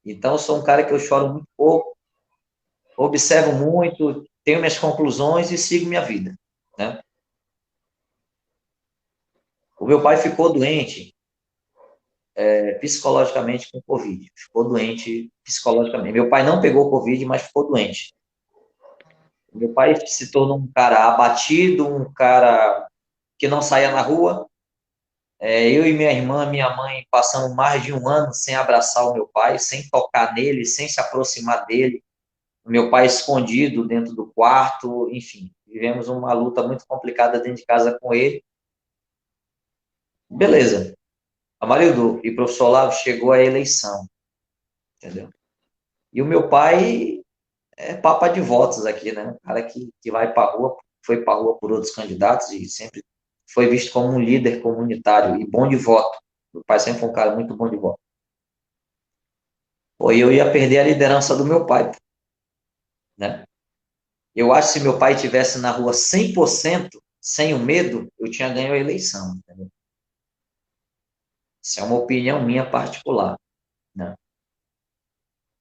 Então, eu sou um cara que eu choro muito pouco, observo muito, tenho minhas conclusões e sigo minha vida, né? O meu pai ficou doente psicologicamente com Covid. Ficou doente psicologicamente. Meu pai não pegou Covid, mas ficou doente. Meu pai se tornou um cara abatido, um cara que não saía na rua. Eu e minha irmã, minha mãe, passamos mais de um ano sem abraçar o meu pai, sem tocar nele, sem se aproximar dele. O meu pai escondido dentro do quarto, enfim. Vivemos uma luta muito complicada dentro de casa com ele. Beleza. Amarildo e professor Olavo chegou a eleição, entendeu? E o meu pai é papa de votos aqui, né? Um cara que vai para a rua, foi para a rua por outros candidatos e sempre foi visto como um líder comunitário e bom de voto. Meu pai sempre foi um cara muito bom de voto. Pô, eu ia perder a liderança do meu pai, né? Eu acho que se meu pai tivesse na rua 100%, sem o medo, eu tinha ganho a eleição, entendeu? Isso é uma opinião minha particular, né?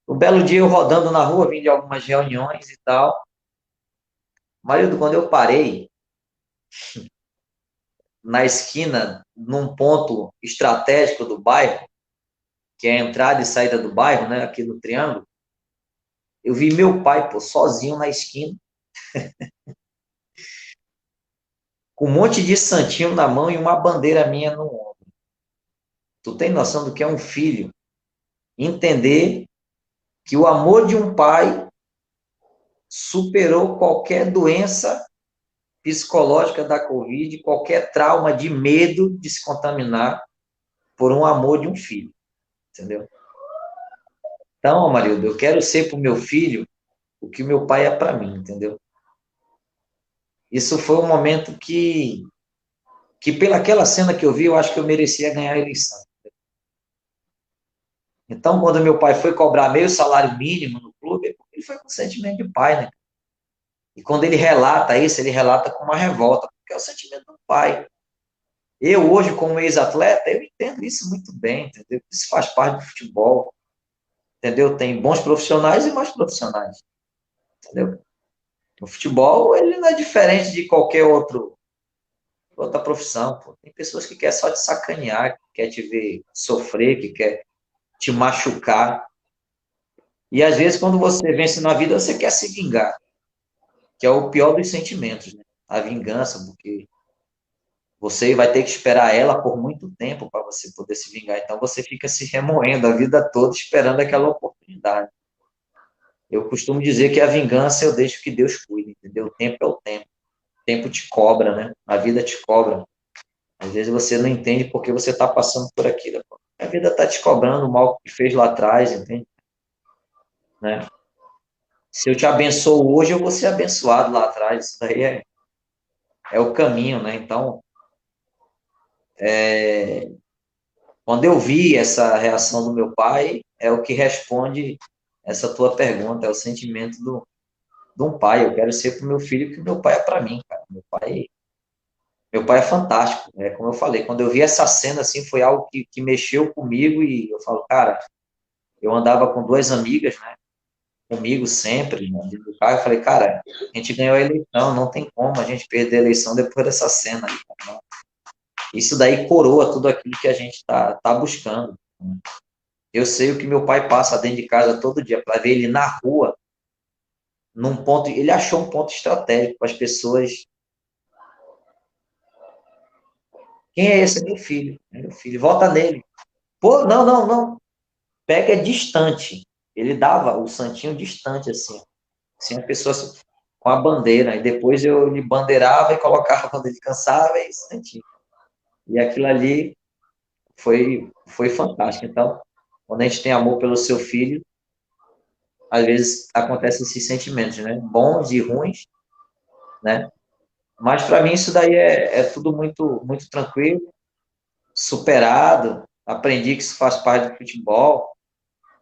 Um belo dia eu rodando na rua, vim de algumas reuniões e tal. Marido, quando eu parei, na esquina, num ponto estratégico do bairro, que é a entrada e saída do bairro, né, aqui no Triângulo, eu vi meu pai, pô, sozinho na esquina, com um monte de santinho na mão e uma bandeira minha no ombro. Tu tem noção do que é um filho entender que o amor de um pai superou qualquer doença psicológica da Covid, qualquer trauma de medo de se contaminar por um amor de um filho, entendeu? Então, Amarildo, eu quero ser para o meu filho o que o meu pai é para mim, entendeu? Isso foi um momento que pelaquela cena que eu vi, eu acho que eu merecia ganhar a eleição. Então, quando meu pai foi cobrar meio salário mínimo no clube, ele foi com sentimento de pai, né? E quando ele relata isso, ele relata com uma revolta, porque é o sentimento do pai. Eu, hoje, como ex-atleta, eu entendo isso muito bem, entendeu? Isso faz parte do futebol, entendeu? Tem bons profissionais e maus profissionais, entendeu? O futebol, ele não é diferente de qualquer outra profissão, pô. Tem pessoas que querem só te sacanear, que quer te ver sofrer, que quer te machucar. E, às vezes, quando você vence na vida, você quer se vingar, que é o pior dos sentimentos, né? A vingança, porque você vai ter que esperar ela por muito tempo para você poder se vingar. Então, você fica se remoendo a vida toda esperando aquela oportunidade. Eu costumo dizer que a vingança eu deixo que Deus cuide, entendeu? O tempo é o tempo. O tempo te cobra, né? A vida te cobra. Às vezes você não entende porque você está passando por aquilo. A vida está te cobrando o mal que fez lá atrás, entende? Né? Se eu te abençoo hoje, eu vou ser abençoado lá atrás. Isso daí é o caminho, né? Então, quando eu vi essa reação do meu pai, é o que responde essa tua pergunta, é o sentimento de um pai. Eu quero ser para o meu filho o que o meu pai é para mim, cara. Meu pai é fantástico, né? Como eu falei, quando eu vi essa cena, assim, foi algo que mexeu comigo e eu falo, cara, eu andava com duas amigas, né? Comigo sempre, né, dentro do carro, eu falei, cara, a gente ganhou a eleição, não tem como a gente perder a eleição depois dessa cena. Cara. Isso daí coroa tudo aquilo que a gente tá buscando. Né? Eu sei o que meu pai passa dentro de casa todo dia, para ver ele na rua, num ponto, ele achou um ponto estratégico para as pessoas. Quem é esse? Meu filho. É meu filho, vota nele. Pô, não, não, não. Pega distante. Ele dava o santinho distante, assim. Assim, a pessoa com a bandeira. E depois eu lhe bandeirava e colocava quando ele cansava e santinho. E aquilo ali foi fantástico. Então, quando a gente tem amor pelo seu filho, às vezes acontecem esses sentimentos, né? Bons e ruins, né? Mas para mim isso daí é tudo muito, muito tranquilo, superado. Aprendi que isso faz parte do futebol,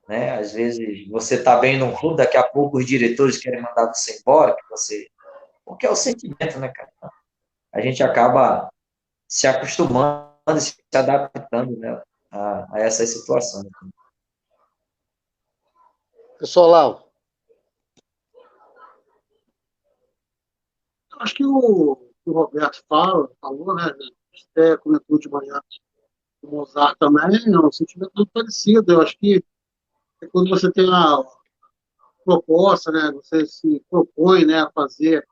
né? Às vezes você está bem num clube, daqui a pouco os diretores querem mandar você embora, porque é o sentimento, né, cara? A gente acaba se acostumando, se adaptando, né, a essas situações. Pessoal, Acho que o Roberto falou, né? Até comentou de manhã o Mozart também, é um sentimento muito parecido. Eu acho que é quando você tem a proposta, né? Você se propõe, né, a fazer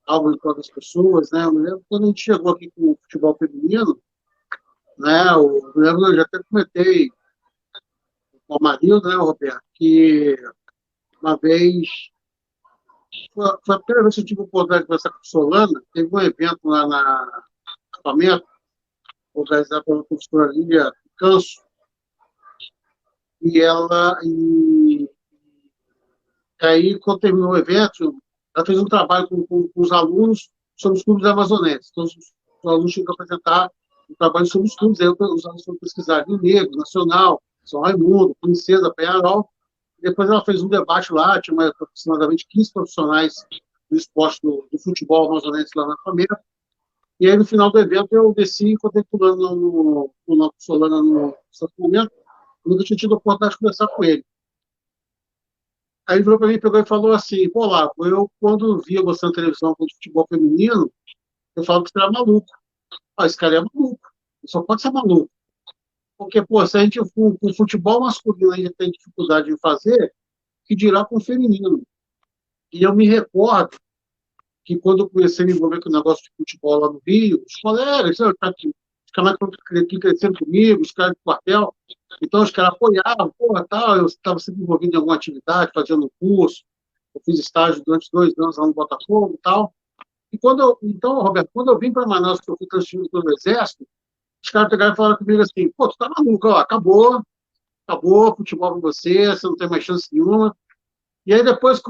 algo em prol das pessoas, né? Eu me lembro quando a gente chegou aqui com o futebol feminino, né? Eu me lembro, eu já até comentei com o marido, né, Roberto, que uma vez foi a primeira vez que eu tive a oportunidade de conversar com a Solana. Teve um evento lá na acampamento, organizado pela professora Lília Canso, e aí, quando terminou o evento, ela fez um trabalho com os alunos sobre os clubes amazonenses. Então, os alunos tinham que apresentar um trabalho sobre os clubes. Aí, os alunos foram pesquisar Rio Negro, Nacional, São Raimundo, Princesa, Penharol. Depois ela fez um debate lá, tinha aproximadamente 15 profissionais do esporte do futebol amazonense lá na família. E aí, no final do evento, eu desci e encontrei o Noco Solana no certo momento. Eu nunca tinha tido a oportunidade de conversar com ele. Aí ele virou para mim, pegou e falou assim, pô, lá, eu quando via você na televisão com o futebol feminino, eu falava que você era maluco. ó, esse cara é maluco, só pode ser maluco. Porque, pô, se a gente com o futebol masculino a gente tem dificuldade em fazer, que dirá com o feminino. E eu me recordo que quando eu comecei a me envolver com o negócio de futebol lá no Rio, os colegas, sabe, os caras que cresceram comigo, os caras do quartel, então os caras apoiavam, porra, tal, eu estava sempre envolvido em alguma atividade, fazendo um curso, eu fiz estágio durante 2 anos lá no Botafogo e tal. E então, Roberto, quando eu vim para Manaus, que eu fui transferido pelo Exército, os caras pegaram e falaram comigo assim, pô, tu tá maluco, ó, acabou o futebol com você, você não tem mais chance nenhuma. E aí depois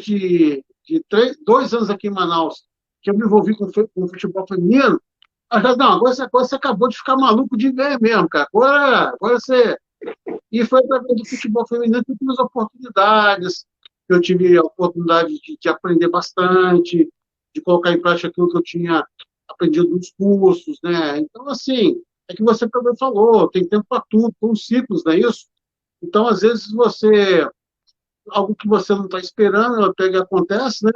de 2 anos aqui em Manaus, que eu me envolvi com o futebol feminino, eu já, não, agora você acabou de ficar maluco de ver mesmo, cara. Agora você. E foi através do futebol feminino que eu tive as oportunidades, que eu tive a oportunidade de aprender bastante, de colocar em prática aquilo que eu tinha aprendido nos cursos, né? Então, assim, é que você também falou, tem tempo para tudo, com ciclos, não é isso? Então, às vezes, algo que você não está esperando, até que acontece, né?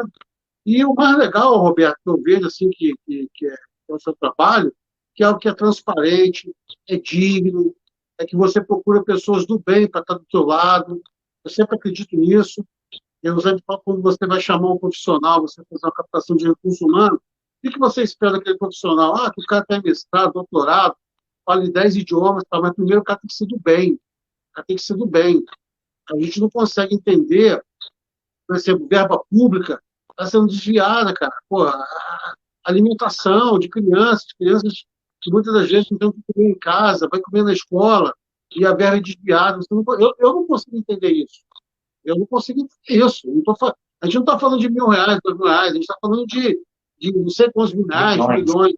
E o mais legal, Roberto, que eu vejo assim que é o seu trabalho, que é o que é transparente, é digno, é que você procura pessoas do bem para estar do seu lado. Eu sempre acredito nisso. Eu sempre falo, quando você vai chamar um profissional, você fazer uma captação de recurso humano, o que você espera daquele profissional? Ah, que o cara tenha mestrado, doutorado, fale 10 idiomas, tá? Mas primeiro o cara tem que ser do bem. O cara tem que ser do bem. A gente não consegue entender, por exemplo, verba pública está sendo desviada, cara. Pô, a alimentação de crianças que muitas das vezes não têm o que comer em casa, vai comer na escola, e a verba é desviada. Eu não consigo entender isso. Eu não consigo entender isso. A gente não está falando de R$ 1.000, R$ 2.000, a gente está falando de não sei quantos milhares, de Milhões. milhões.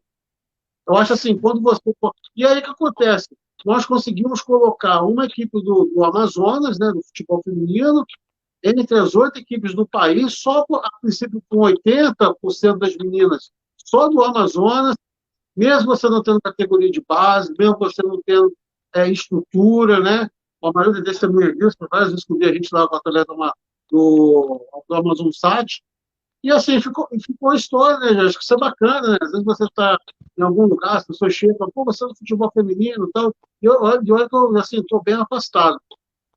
Eu acho assim, quando você. E aí o que acontece? Nós conseguimos colocar uma equipe do Amazonas, né, do futebol feminino, entre as 8 equipes do país, só a princípio com 80% das meninas só do Amazonas, mesmo você não tendo categoria de base, mesmo você não tendo estrutura, né? A maioria desses também disso, várias vezes que a gente lá com a atleta do Amazon Sat, e assim, ficou a história, né? Acho que isso é bacana, né? Às vezes você está em algum lugar, as pessoas chegam, pô, você é do futebol feminino e tal, e olha que eu, assim, estou bem afastado.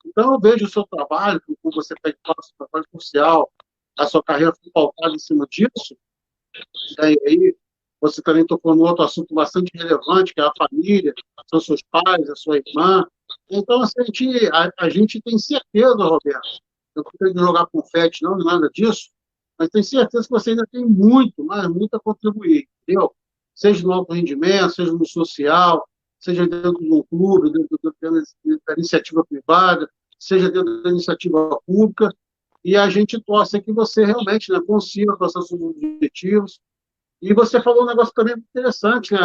Então, eu vejo o seu trabalho, como você faz o seu trabalho social, a sua carreira foi pautada em cima disso, e aí você também tocou num outro assunto bastante relevante, que é a família, são seus pais, a sua irmã. Então, assim, a gente tem certeza, Roberto, eu não estou querendo jogar confete, não, nada disso, mas tenho certeza que você ainda tem muito, mas muito a contribuir, entendeu? Seja no alto rendimento, seja no social, seja dentro de um clube, da iniciativa privada, seja dentro da iniciativa pública, e a gente torce que você realmente, né, consiga alcançar seus objetivos. E você falou um negócio também muito interessante, né?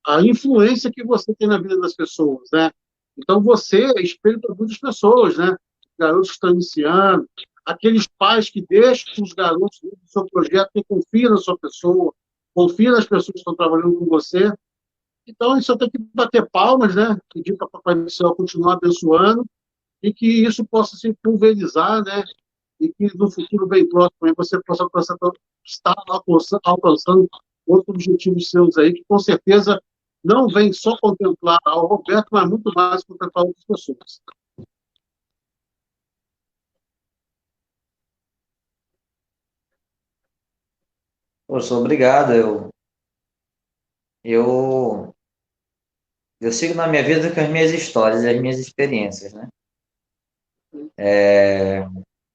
A influência que você tem na vida das pessoas, né? Então, você é espelho para muitas pessoas, né? Garotos que estão iniciando, aqueles pais que deixam os garotos no seu projeto, que confiam na sua pessoa, confiam nas pessoas que estão trabalhando com você. Então, isso tem que bater palmas, né? Pedir para o Papai do Céu continuar abençoando e que isso possa se pulverizar, né? E que no futuro bem próximo você possa estar alcançando outros objetivos seus aí, que com certeza não vem só contemplar ao Roberto, mas muito mais contemplar outras pessoas. Poxa, obrigado. Eu, eu sigo na minha vida com as minhas histórias e as minhas experiências, né?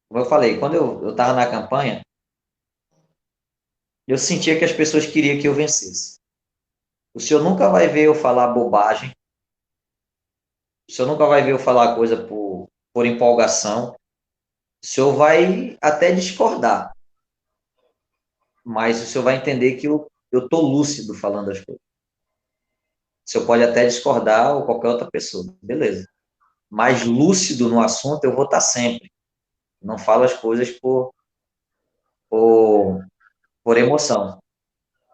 Como eu falei, quando eu estava na campanha, eu sentia que as pessoas queriam que eu vencesse. O senhor nunca vai ver eu falar bobagem, o senhor nunca vai ver eu falar coisa por empolgação, o senhor vai até discordar, mas o senhor vai entender que eu estou lúcido falando as coisas. O senhor pode até discordar ou qualquer outra pessoa, beleza. Mas lúcido no assunto eu vou estar sempre. Não falo as coisas por, por emoção,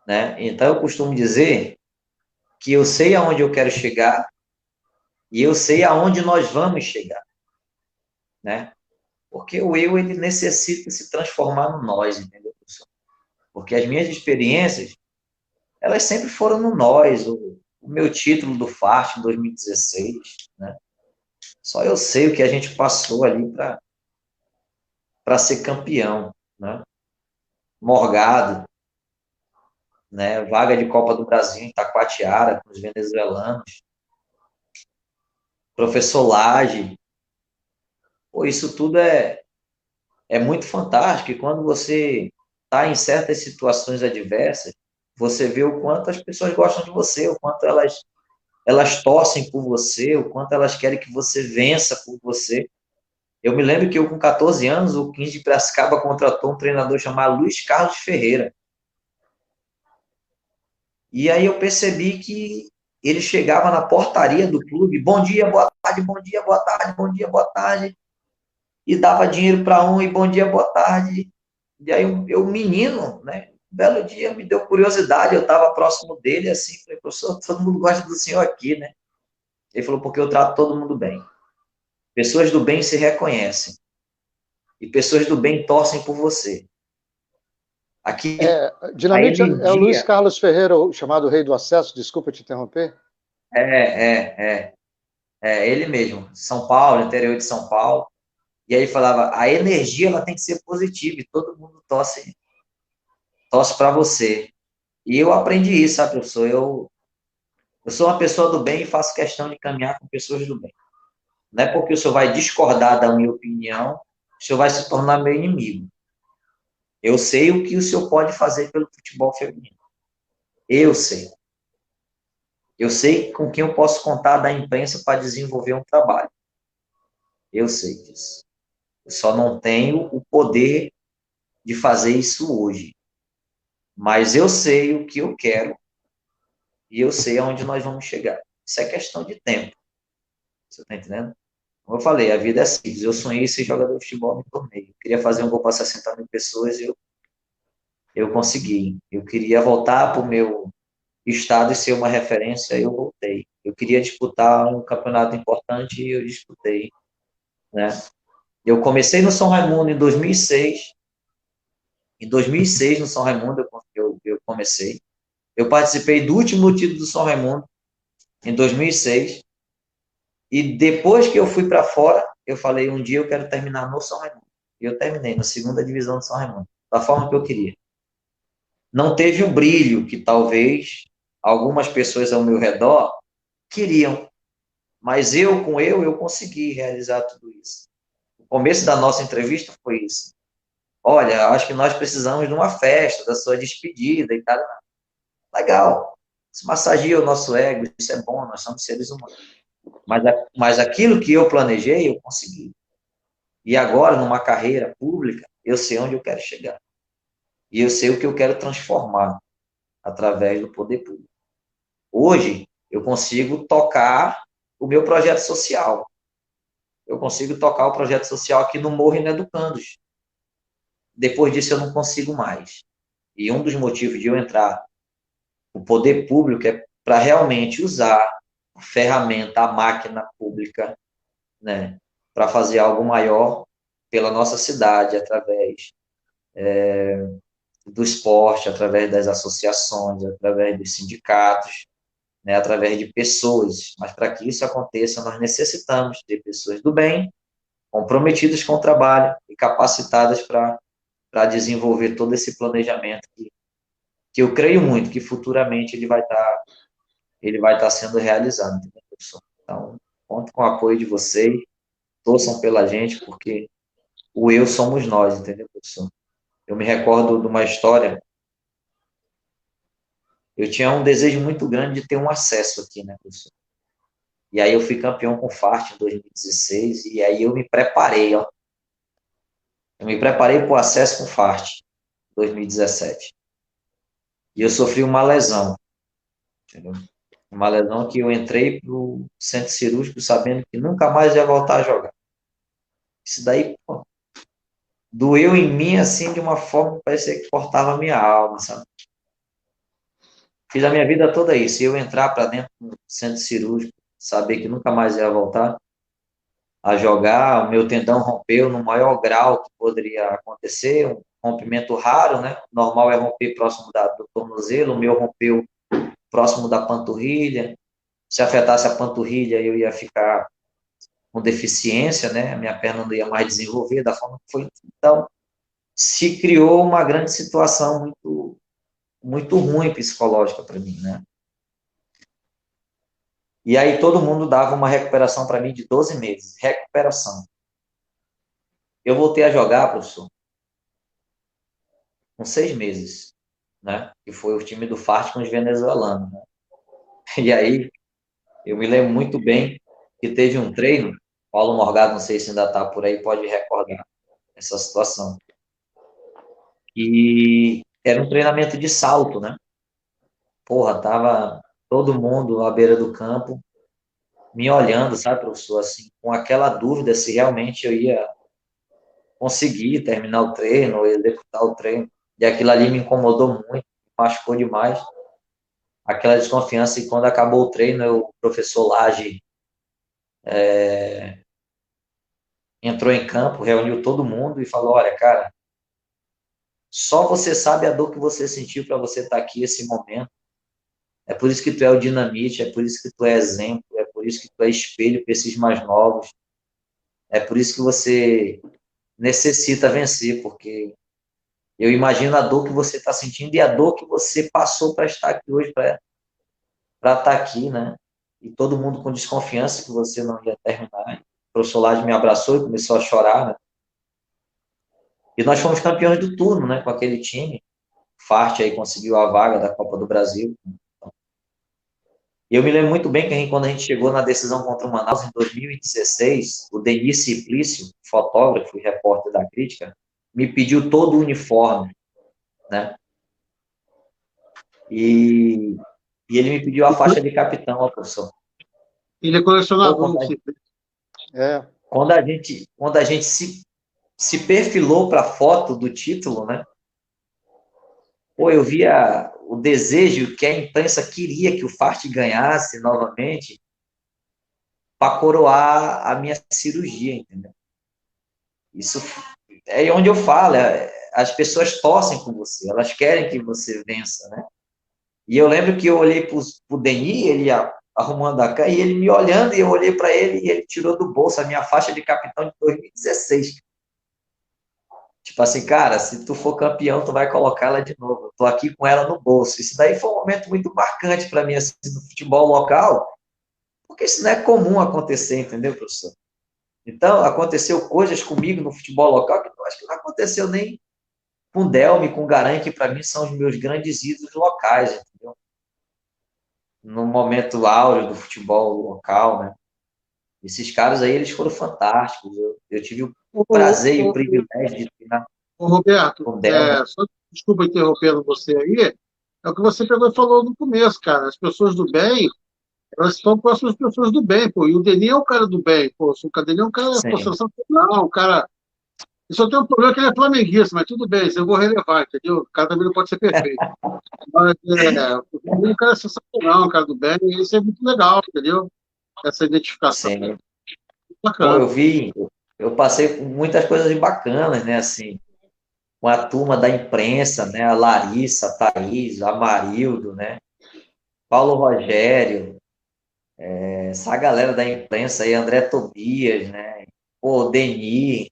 né? Então eu costumo dizer que eu sei aonde eu quero chegar e eu sei aonde nós vamos chegar, né? Porque o eu, ele necessita se transformar no nós, entendeu, professor? Porque as minhas experiências, elas sempre foram no nós. O meu título do FART em 2016, né? Só eu sei o que a gente passou ali para ser campeão, né? Morgado, né? Vaga de Copa do Brasil em Taquatiara com os venezuelanos, professor Lage. Pô, isso tudo é muito fantástico. E quando você está em certas situações adversas, você vê o quanto as pessoas gostam de você, o quanto elas torcem por você, o quanto elas querem que você vença por você. Eu me lembro que eu, com 14 anos, o 15 de Piracicaba contratou um treinador chamado Luiz Carlos Ferreira. E aí eu percebi que ele chegava na portaria do clube, bom dia, boa tarde, bom dia, boa tarde, bom dia, boa tarde, e dava dinheiro para um, e bom dia, boa tarde. E aí eu menino, né, um belo dia me deu curiosidade, eu estava próximo dele, assim, falei, professor, todo mundo gosta do senhor aqui, né? Ele falou, porque eu trato todo mundo bem. Pessoas do bem se reconhecem. E pessoas do bem torcem por você. Aqui, a Dinamite é o Luiz energia... Carlos Ferreira, o chamado Rei do Acesso, desculpa te interromper. É ele mesmo. São Paulo, interior de São Paulo. E aí ele falava, a energia ela tem que ser positiva e todo mundo torce para você. E eu aprendi isso, sabe, professor? Eu sou uma pessoa do bem e faço questão de caminhar com pessoas do bem. Não é porque o senhor vai discordar da minha opinião, o senhor vai se tornar meu inimigo. Eu sei o que o senhor pode fazer pelo futebol feminino. Eu sei. Eu sei com quem eu posso contar da imprensa para desenvolver um trabalho. Eu sei disso. Eu só não tenho o poder de fazer isso hoje. Mas eu sei o que eu quero e eu sei aonde nós vamos chegar. Isso é questão de tempo. Você está entendendo? Como eu falei, a vida é simples. Eu sonhei ser jogador de futebol, me tornei. Eu queria fazer um gol para 60 mil pessoas e eu consegui. Eu queria voltar para o meu estado e ser uma referência, eu voltei. Eu queria disputar um campeonato importante e eu disputei, né? Eu comecei no São Raimundo em 2006. Em 2006, no São Raimundo, eu comecei. Eu participei do último título do São Raimundo, em 2006. E depois que eu fui para fora, eu falei, um dia eu quero terminar no São Raimundo. E eu terminei na segunda divisão do São Raimundo, da forma que eu queria. Não teve o brilho que talvez algumas pessoas ao meu redor queriam. Mas eu consegui realizar tudo isso. O começo da nossa entrevista foi isso. Olha, acho que nós precisamos de uma festa, da sua despedida e tal. Legal. Isso massageia o nosso ego, isso é bom, nós somos seres humanos. Mas aquilo que eu planejei, eu consegui. E agora, numa carreira pública, eu sei onde eu quero chegar. E eu sei o que eu quero transformar através do poder público. Hoje, eu consigo tocar o meu projeto social. Eu consigo tocar o projeto social aqui no Morro e na Educandos. Depois disso, eu não consigo mais. E um dos motivos de eu entrar no poder público é para realmente usar a ferramenta, a máquina pública, né, para fazer algo maior pela nossa cidade, através do esporte, através das associações, através dos sindicatos, né, através de pessoas. Mas para que isso aconteça, nós necessitamos ter pessoas do bem, comprometidas com o trabalho e capacitadas para desenvolver todo esse planejamento que eu creio muito que futuramente ele vai estar sendo realizado, entendeu, professor? Então, conto com o apoio de vocês, torçam pela gente, porque o eu somos nós, entendeu, professor? Eu me recordo de uma história, eu tinha um desejo muito grande de ter um acesso aqui, né, professor? E aí eu fui campeão com o FART em 2016, e aí eu me preparei, ó. Eu me preparei para o acesso com o FART em 2017. E eu sofri uma lesão, entendeu? Uma lesão que eu entrei para o centro cirúrgico sabendo que nunca mais ia voltar a jogar. Isso daí, pô, doeu em mim, assim, de uma forma que parecia que cortava a minha alma, sabe? Fiz a minha vida toda isso. E eu entrar para dentro do centro cirúrgico, saber que nunca mais ia voltar a jogar, o meu tendão rompeu no maior grau que poderia acontecer, um rompimento raro, né? Normal é romper próximo do tornozelo, o meu rompeu próximo da panturrilha. Se afetasse a panturrilha, eu ia ficar com deficiência, né? A minha perna não ia mais desenvolver da forma que foi. Então, se criou uma grande situação muito, muito ruim psicológica para mim, né? E aí todo mundo dava uma recuperação para mim de 12 meses. Recuperação. Eu voltei a jogar, professor, com 6 meses, né? Que foi o time do Fart com os venezuelanos, né? E aí, eu me lembro muito bem que teve um treino, Paulo Morgado, não sei se ainda está por aí, pode recordar essa situação. E era um treinamento de salto, né? Porra, tava todo mundo à beira do campo, me olhando, sabe, professor, assim, com aquela dúvida se realmente eu ia conseguir terminar o treino, ou executar o treino. E aquilo ali me incomodou muito, me machucou demais. Aquela desconfiança, e quando acabou o treino, o professor Lage entrou em campo, reuniu todo mundo e falou: olha, cara, só você sabe a dor que você sentiu para você estar aqui esse momento. É por isso que tu é o dinamite, é por isso que tu é exemplo, é por isso que tu é espelho para esses mais novos. É por isso que você necessita vencer, porque eu imagino a dor que você está sentindo e a dor que você passou para estar aqui hoje, para estar aqui, né? E todo mundo com desconfiança que você não ia terminar. O professor Lage me abraçou e começou a chorar, né? E nós fomos campeões do turno, né, com aquele time. O Fart aí conseguiu a vaga da Copa do Brasil. E eu me lembro muito bem que quando a gente chegou na decisão contra o Manaus, em 2016, o Denis Simplício, fotógrafo e repórter da Crítica, me pediu todo o uniforme, né? E ele me pediu a faixa de capitão, ó, professor. Ele é colecionador, não sei. Quando a gente se perfilou para a foto do título, né? Pô, eu via o desejo que a imprensa queria que o Fart ganhasse novamente para coroar a minha cirurgia, entendeu? Isso é onde eu falo, as pessoas torcem com você, elas querem que você vença, né? E eu lembro que eu olhei para o Denis, ele arrumando a cama, e ele me olhando, e eu olhei para ele, e ele tirou do bolso a minha faixa de capitão de 2016. Tipo assim, cara, se tu for campeão, tu vai colocar ela de novo. Eu tô aqui com ela no bolso. Isso daí foi um momento muito marcante para mim, assim, no futebol local, porque isso não é comum acontecer, entendeu, professor? Então, aconteceu coisas comigo no futebol local que eu acho que não aconteceu nem com o Delme, com o Garanha, que para mim são os meus grandes ídolos locais, entendeu? No momento áureo do futebol local, né? Esses caras aí, eles foram fantásticos. Eu tive o prazer e o privilégio de treinar Roberto, com o Delme. só desculpa interrompendo você aí, é o que você pegou e falou no começo, cara. As pessoas do bem, elas estão próximas das pessoas do bem, pô. E o Denis é um cara do bem, pô. O Denis é um cara, pô, Sim. sensacional, um cara. E só tem um problema que ele é flamenguista, mas tudo bem, isso eu vou relevar, entendeu? O cara também não pode ser perfeito. Mas o Denis é um cara sensacional, um cara do bem, e isso é muito legal, entendeu? Essa identificação. Sim. Pô, Bacana. eu passei por muitas coisas bacanas, né, assim, com a turma da imprensa, né, a Larissa, a Thaís, a Marildo, né, Paulo Rogério, essa galera da imprensa aí, André Tobias, né, pô, Denis,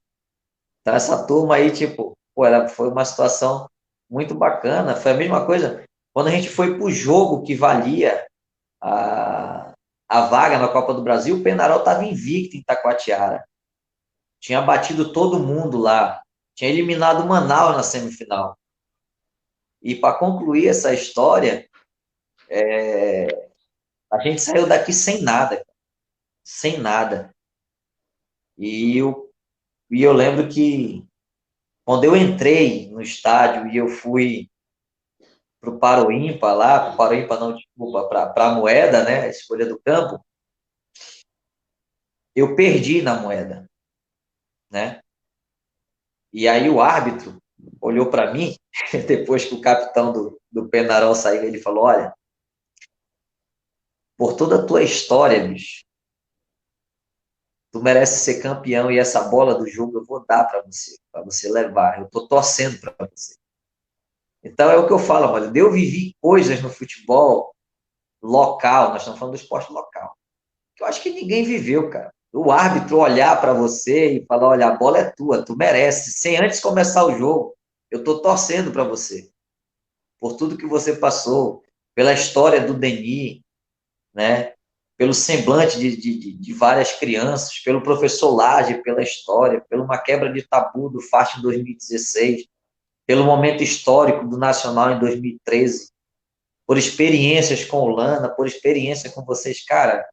então essa turma aí, tipo, pô, foi uma situação muito bacana, foi a mesma coisa, quando a gente foi pro jogo que valia a, a vaga na Copa do Brasil, o Penarol estava invicto em Taquatiara, tinha batido todo mundo lá, tinha eliminado o Manaus na semifinal. E para concluir essa história, a gente saiu daqui sem nada, sem nada. E eu lembro que quando eu entrei no estádio e eu fui para o Paroímpa lá, para o Paroímpa não, desculpa, para a moeda, né, a escolha do campo, eu perdi na moeda, né? E aí o árbitro olhou para mim, depois que o capitão do Penarol saiu, ele falou: olha, por toda a tua história, bicho, tu merece ser campeão e essa bola do jogo eu vou dar para você levar. Eu tô torcendo para você. Então é o que eu falo, olha, eu vivi coisas no futebol local, nós estamos falando do esporte local, que eu acho que ninguém viveu, cara. O árbitro olhar para você e falar, olha, a bola é tua, tu merece, sem antes começar o jogo, eu estou torcendo para você, por tudo que você passou, pela história do Denis, né? Pelo semblante de várias crianças, pelo professor Lage, pela história, pela uma quebra de tabu do FAST em 2016, pelo momento histórico do Nacional em 2013, por experiências com o Lana, por experiência com vocês. Cara,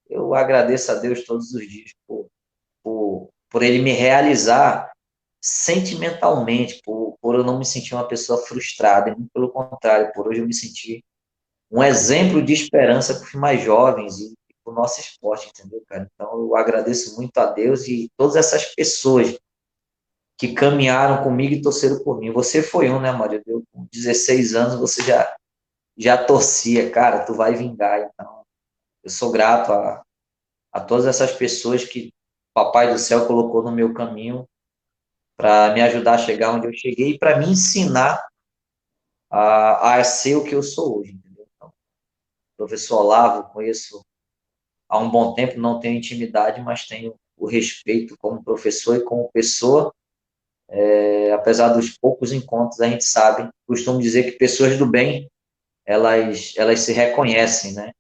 eu agradeço a Deus todos os dias por ele me realizar sentimentalmente, por eu não me sentir uma pessoa frustrada, e muito pelo contrário, por hoje eu me sentir um exemplo de esperança para os mais jovens e para o nosso esporte, entendeu, cara? Então, eu agradeço muito a Deus e todas essas pessoas que caminharam comigo e torceram por mim. Você foi um, né, Maria? Eu, com 16 anos, você já torcia, cara, tu vai vingar. Então, eu sou grato a todas essas pessoas que o Papai do Céu colocou no meu caminho para me ajudar a chegar onde eu cheguei e para me ensinar a ser o que eu sou hoje, entendeu? Então, professor Olavo, conheço há um bom tempo, não tenho intimidade, mas tenho o respeito como professor e como pessoa. Apesar dos poucos encontros, a gente sabe, costumo dizer que pessoas do bem, elas se reconhecem, né?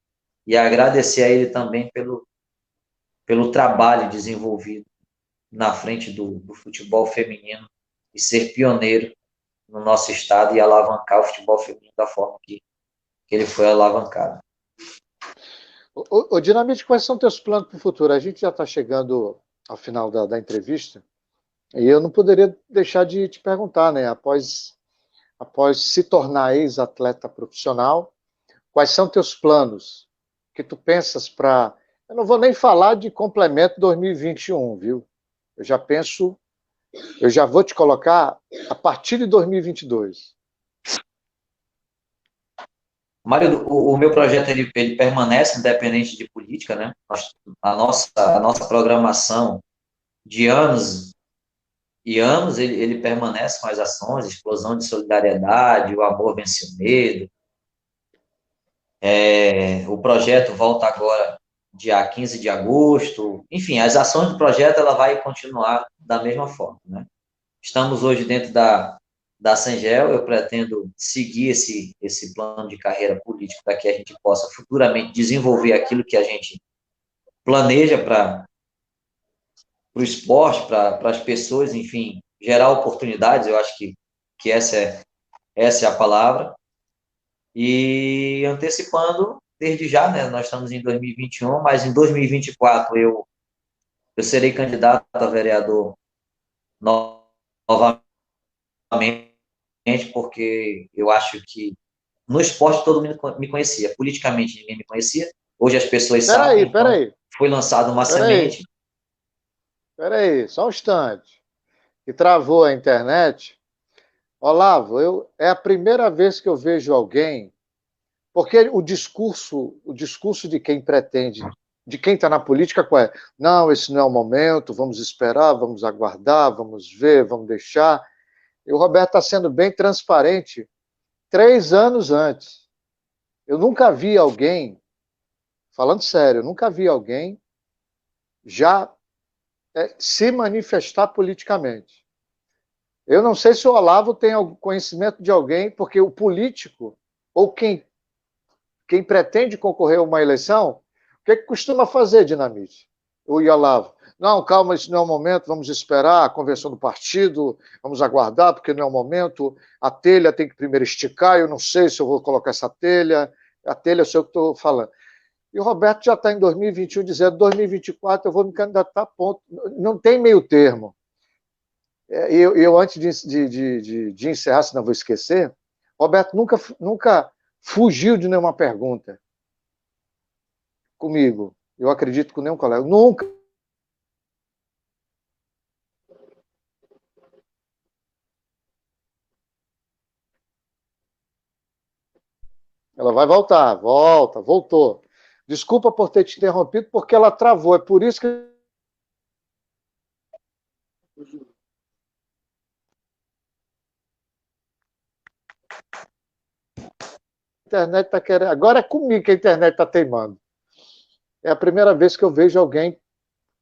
E agradecer a ele também pelo trabalho desenvolvido na frente do futebol feminino e ser pioneiro no nosso estado e alavancar o futebol feminino da forma que ele foi alavancado. Ô, Dinamite, quais são teus planos para o futuro? A gente já está chegando ao final da entrevista e eu não poderia deixar de te perguntar, né? Após se tornar ex-atleta profissional, quais são teus planos? O que tu pensas para... Eu não vou nem falar de complemento 2021, viu? Eu já penso, eu já vou te colocar a partir de 2022. Mário, o meu projeto ele permanece independente de política, né? A nossa programação de anos e anos ele permanece com as ações, explosão de solidariedade, o amor vence o medo. O projeto volta agora dia 15 de agosto. Enfim, as ações do projeto ela vai continuar da mesma forma, né? Estamos hoje dentro da Sengel, eu pretendo seguir esse plano de carreira político para que a gente possa futuramente desenvolver aquilo que a gente planeja para o esporte, para as pessoas, enfim, gerar oportunidades, eu acho que essa é a palavra. E antecipando, desde já, né, nós estamos em 2021, mas em 2024 eu serei candidato a vereador novamente, porque eu acho que no esporte todo mundo me conhecia, politicamente ninguém me conhecia, hoje as pessoas sabem, então Peraí, foi lançada uma peraí, semente. peraí, só um instante. Que travou a internet. Olavo, é a primeira vez que eu vejo alguém, porque o discurso de quem pretende, de quem está na política, qual é? Não, esse não é o momento, vamos esperar, vamos aguardar, vamos ver, vamos deixar. E o Roberto está sendo bem transparente 3 anos antes. Eu nunca vi alguém, falando sério, eu nunca vi alguém já se manifestar politicamente. Eu não sei se o Olavo tem algum conhecimento de alguém, porque o político, ou quem pretende concorrer a uma eleição, o que costuma fazer, Dinamite? O Olavo. Não, calma, isso não é o momento, vamos esperar a convenção do partido, vamos aguardar, porque não é o momento. A telha tem que primeiro esticar, eu não sei se eu vou colocar essa telha, a telha eu sei o que estou falando. E o Roberto já está em 2021 dizendo, 2024 eu vou me candidatar, ponto. Não tem meio termo. Eu antes de encerrar, senão vou esquecer, Roberto nunca fugiu de nenhuma pergunta comigo. Eu acredito com nenhum colega. Nunca. Ela vai voltar. Voltou. Desculpa por ter te interrompido, porque ela travou. É por isso que. internet está querendo. Agora é comigo que a internet está teimando. É a primeira vez que eu vejo alguém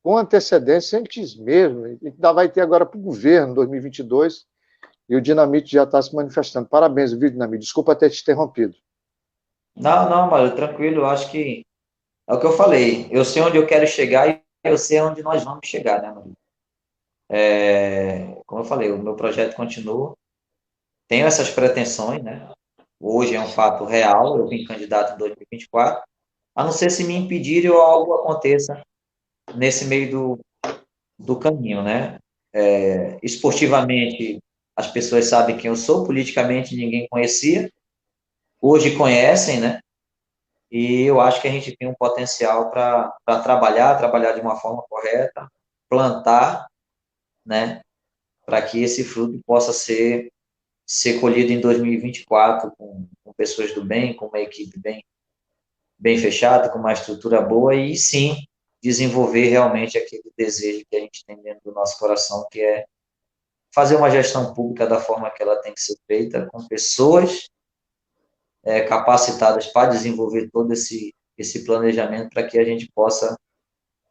com antecedência, antes mesmo, e ainda vai ter agora para o governo, 2022, e o Dinamite já está se manifestando. Parabéns, viu, Dinamite? Desculpa ter te interrompido. Não, não, Mário, tranquilo, eu acho que é o que eu falei. Eu sei onde eu quero chegar e eu sei onde nós vamos chegar, né, Mário? Como eu falei, o meu projeto continua. Tenho essas pretensões, né? Hoje é um fato real, eu vim candidato em 2024, a não ser se me impedirem ou algo aconteça nesse meio do caminho, né? Esportivamente, as pessoas sabem quem eu sou, politicamente ninguém conhecia, hoje conhecem, né? E eu acho que a gente tem um potencial para trabalhar de uma forma correta, plantar, né? Para que esse fruto possa ser colhido em 2024 com pessoas do bem, com uma equipe bem fechada, com uma estrutura boa e sim desenvolver realmente aquele desejo que a gente tem dentro do nosso coração, que é fazer uma gestão pública da forma que ela tem que ser feita, com pessoas capacitadas para desenvolver todo esse planejamento para que a gente possa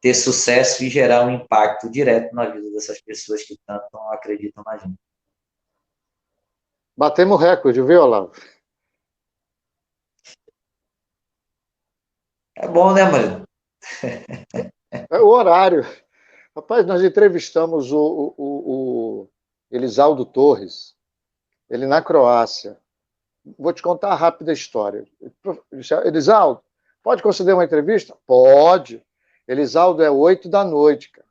ter sucesso e gerar um impacto direto na vida dessas pessoas que tanto acreditam na gente. Batemos recorde, viu, Olavo? É bom, né, Murilo? É o horário. Rapaz, nós entrevistamos o Elisaldo Torres, ele na Croácia. Vou te contar a rápida história. Elisaldo, pode conceder uma entrevista? Pode. Elisaldo, é 8 da noite, cara.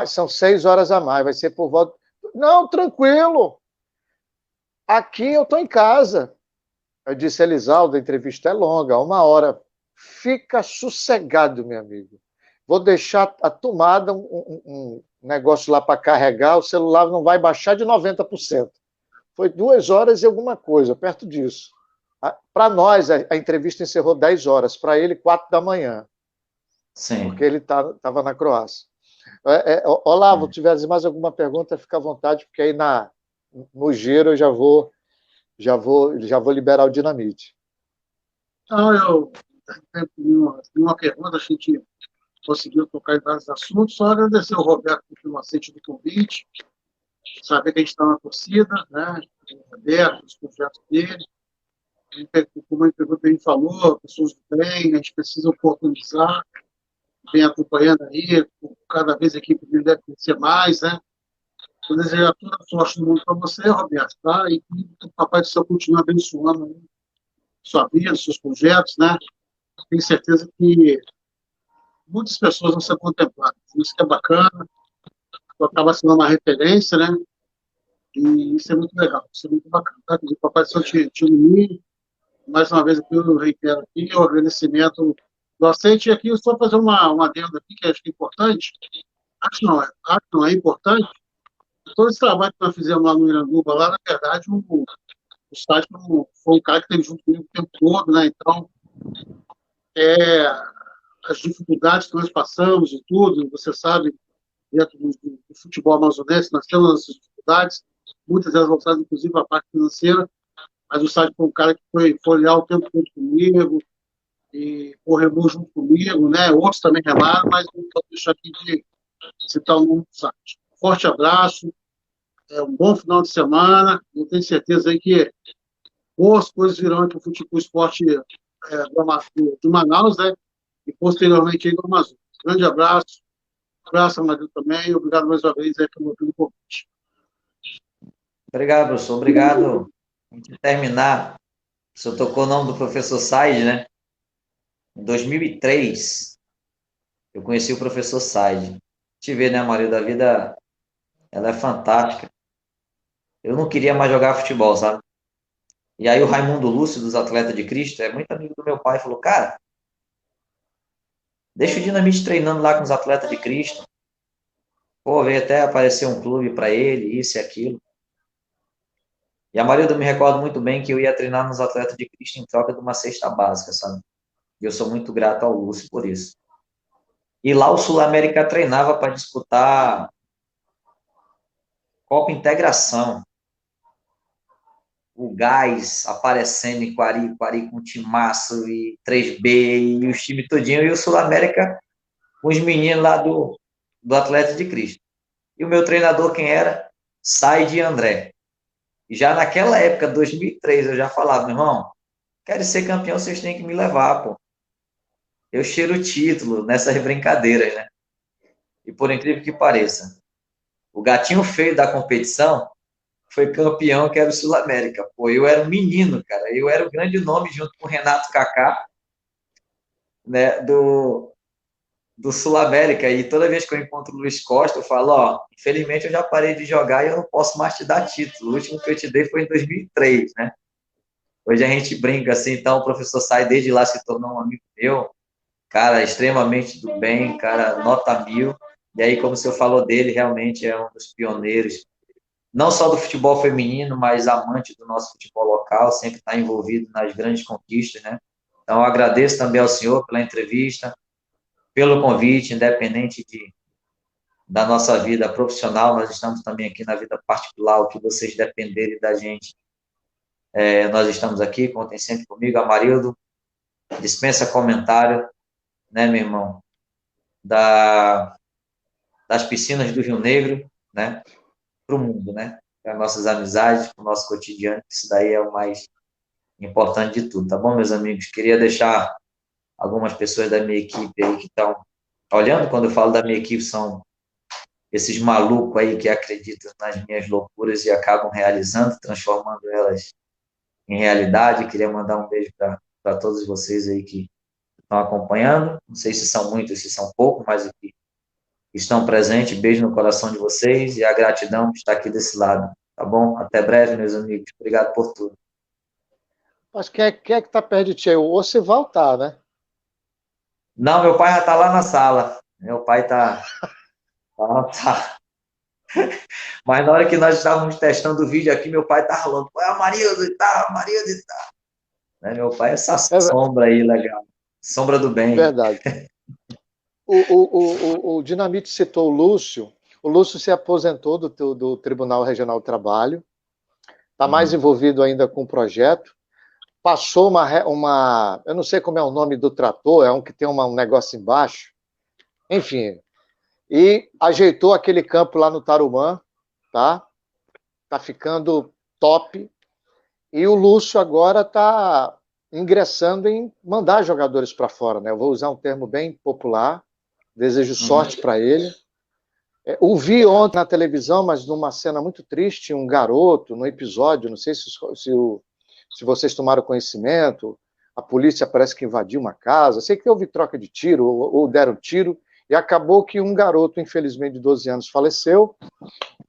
São 6 horas a mais, vai ser por volta. Não, tranquilo. Aqui eu estou em casa. Eu disse, Elisaldo, a entrevista é longa, 1 hora. Fica sossegado, meu amigo. Vou deixar a tomada, um negócio lá para carregar, o celular não vai baixar de 90%. Foi 2 horas e alguma coisa, perto disso. Para nós, a entrevista encerrou 10 horas, para ele, 4 da manhã. Sim. Porque ele estava na Croácia. Olavo, tiveres mais alguma pergunta, fica à vontade, porque aí no giro eu já vou liberar o Dinamite. Então, eu tenho uma pergunta, a gente conseguiu tocar em vários assuntos. Só agradecer ao Roberto pelo aceite do convite, saber que a gente está na torcida, né? Aberto, os projetos dele. Como a gente falou, pessoas do bem, a gente precisa oportunizar, vem acompanhando aí, cada vez a equipe dele deve crescer mais, né? Eu desejo toda a sorte do mundo para você, Roberto, tá? E que o Papai do Céu continue abençoando aí sua vida, seus projetos, né? Tenho certeza que muitas pessoas vão ser contempladas. Isso que é bacana, tu acaba sendo uma referência, né? E isso é muito legal, isso é muito bacana, tá? Que o Papai do Céu te ilumine. Mais uma vez aqui, eu reitero aqui o agradecimento do aceite. E aqui eu só fazer uma adenda aqui, que acho que é importante. Acho não é importante. Todo esse trabalho que nós fizemos lá no Iranduba, lá, na verdade, o site foi um cara que esteve junto comigo o tempo todo, né? Então, as dificuldades que nós passamos e tudo, você sabe, dentro do futebol amazonense, nós temos essas dificuldades, muitas delas voltadas, inclusive, à parte financeira, mas o site foi um cara que foi leal o tempo todo comigo, e remou junto comigo, né? Outros também remaram, mas não posso deixar aqui de citar o nome do site. Forte abraço, um bom final de semana, eu tenho certeza aí que boas coisas virão aqui para o esporte de Manaus, né? E posteriormente aí do Amazonas. Grande abraço, abraço a Maria também, obrigado mais uma vez aí pelo convite. Obrigado, professor, obrigado. Antes de terminar, o senhor tocou o nome do professor Said, né? Em 2003, eu conheci o professor Said. Te ver, né, Maria da Vida, ela é fantástica. Eu não queria mais jogar futebol, sabe? E aí o Raimundo Lúcio, dos Atletas de Cristo, é muito amigo do meu pai, falou, cara, deixa o Dinamite treinando lá com os Atletas de Cristo. Pô, veio até aparecer um clube para ele, isso e aquilo. E a maioria eu me recordo muito bem que eu ia treinar nos Atletas de Cristo em troca de uma cesta básica, sabe? E eu sou muito grato ao Lúcio por isso. E lá o Sul-América treinava para disputar Copa Integração. o Gás aparecendo em Quari com Timaço e 3B e os times todinho, e o Sul-América com os meninos lá do Atlético de Cristo. E o meu treinador, quem era? Said André. E já naquela época, 2003, eu já falava, meu irmão, quero ser campeão, vocês têm que me levar, pô. Eu cheiro o título nessas brincadeiras, né? E por incrível que pareça, o gatinho feio da competição foi campeão, que era o Sul-América. Pô, eu era um menino, cara. Eu era o grande nome junto com o Renato Kaká, né, do Sul-América. E toda vez que eu encontro o Luiz Costa, eu falo, ó, infelizmente eu já parei de jogar e eu não posso mais te dar título. O último que eu te dei foi em 2003, né? Hoje a gente brinca assim, então o professor Sai desde lá se tornou um amigo meu, cara, extremamente do bem, cara, nota 1000. E aí, como o senhor falou dele, realmente é um dos pioneiros, não só do futebol feminino, mas amante do nosso futebol local, sempre está envolvido nas grandes conquistas, né? Então, eu agradeço também ao senhor pela entrevista, pelo convite, independente da nossa vida profissional, nós estamos também aqui na vida particular, o que vocês dependerem da gente, nós estamos aqui, contem sempre comigo, Amarildo, dispensa comentário, né, meu irmão, das piscinas do Rio Negro, né, para o mundo, né, para nossas amizades, para o nosso cotidiano, isso daí é o mais importante de tudo, tá bom, meus amigos? Queria deixar algumas pessoas da minha equipe aí que estão olhando, quando eu falo da minha equipe, são esses malucos aí que acreditam nas minhas loucuras e acabam realizando, transformando elas em realidade. Queria mandar um beijo para todos vocês aí que estão acompanhando, não sei se são muitos, se são poucos, mas que estão presentes, beijo no coração de vocês e a gratidão por estar aqui desse lado, tá bom? Até breve, meus amigos, obrigado por tudo. Mas quem é que tá perto de ti? O Ocival tá, né? Não, meu pai já está lá na sala, meu pai está... Tá. Mas na hora que nós estávamos testando o vídeo aqui, meu pai estava falando, pô, é a Marildo e tal, Marildo e tal. Né, meu pai é essa É sombra aí, legal. Sombra do bem. verdade. O Dinamite citou o Lúcio. O Lúcio se aposentou do Tribunal Regional do Trabalho, está mais envolvido ainda com o projeto. Passou uma. Eu não sei como é o nome do trator, é um que tem um negócio embaixo. Enfim. E ajeitou aquele campo lá no Tarumã, tá? Tá ficando top. E o Lúcio agora está ingressando em mandar jogadores para fora, né? Eu vou usar um termo bem popular. Desejo sorte para ele. O vi ontem na televisão, mas numa cena muito triste, um garoto, no episódio, não sei se vocês tomaram conhecimento, a polícia parece que invadiu uma casa, sei que houve troca de tiro, ou deram tiro, e acabou que um garoto, infelizmente, de 12 anos, faleceu,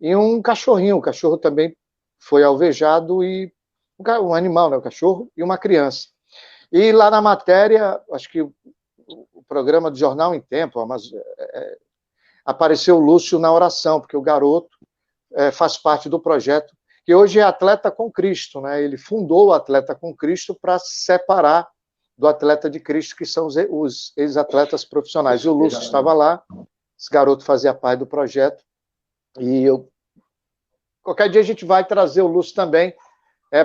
e um cachorrinho, o cachorro também foi alvejado, e um animal, né, o cachorro, e uma criança. E lá na matéria, acho que o programa do Jornal em Tempo, apareceu o Lúcio na oração, porque o garoto faz parte do projeto, que hoje é Atleta com Cristo, né? Ele fundou o Atleta com Cristo para separar do Atleta de Cristo, que são os ex-atletas profissionais. E o Lúcio estava lá, esse garoto fazia parte do projeto, e qualquer dia a gente vai trazer o Lúcio também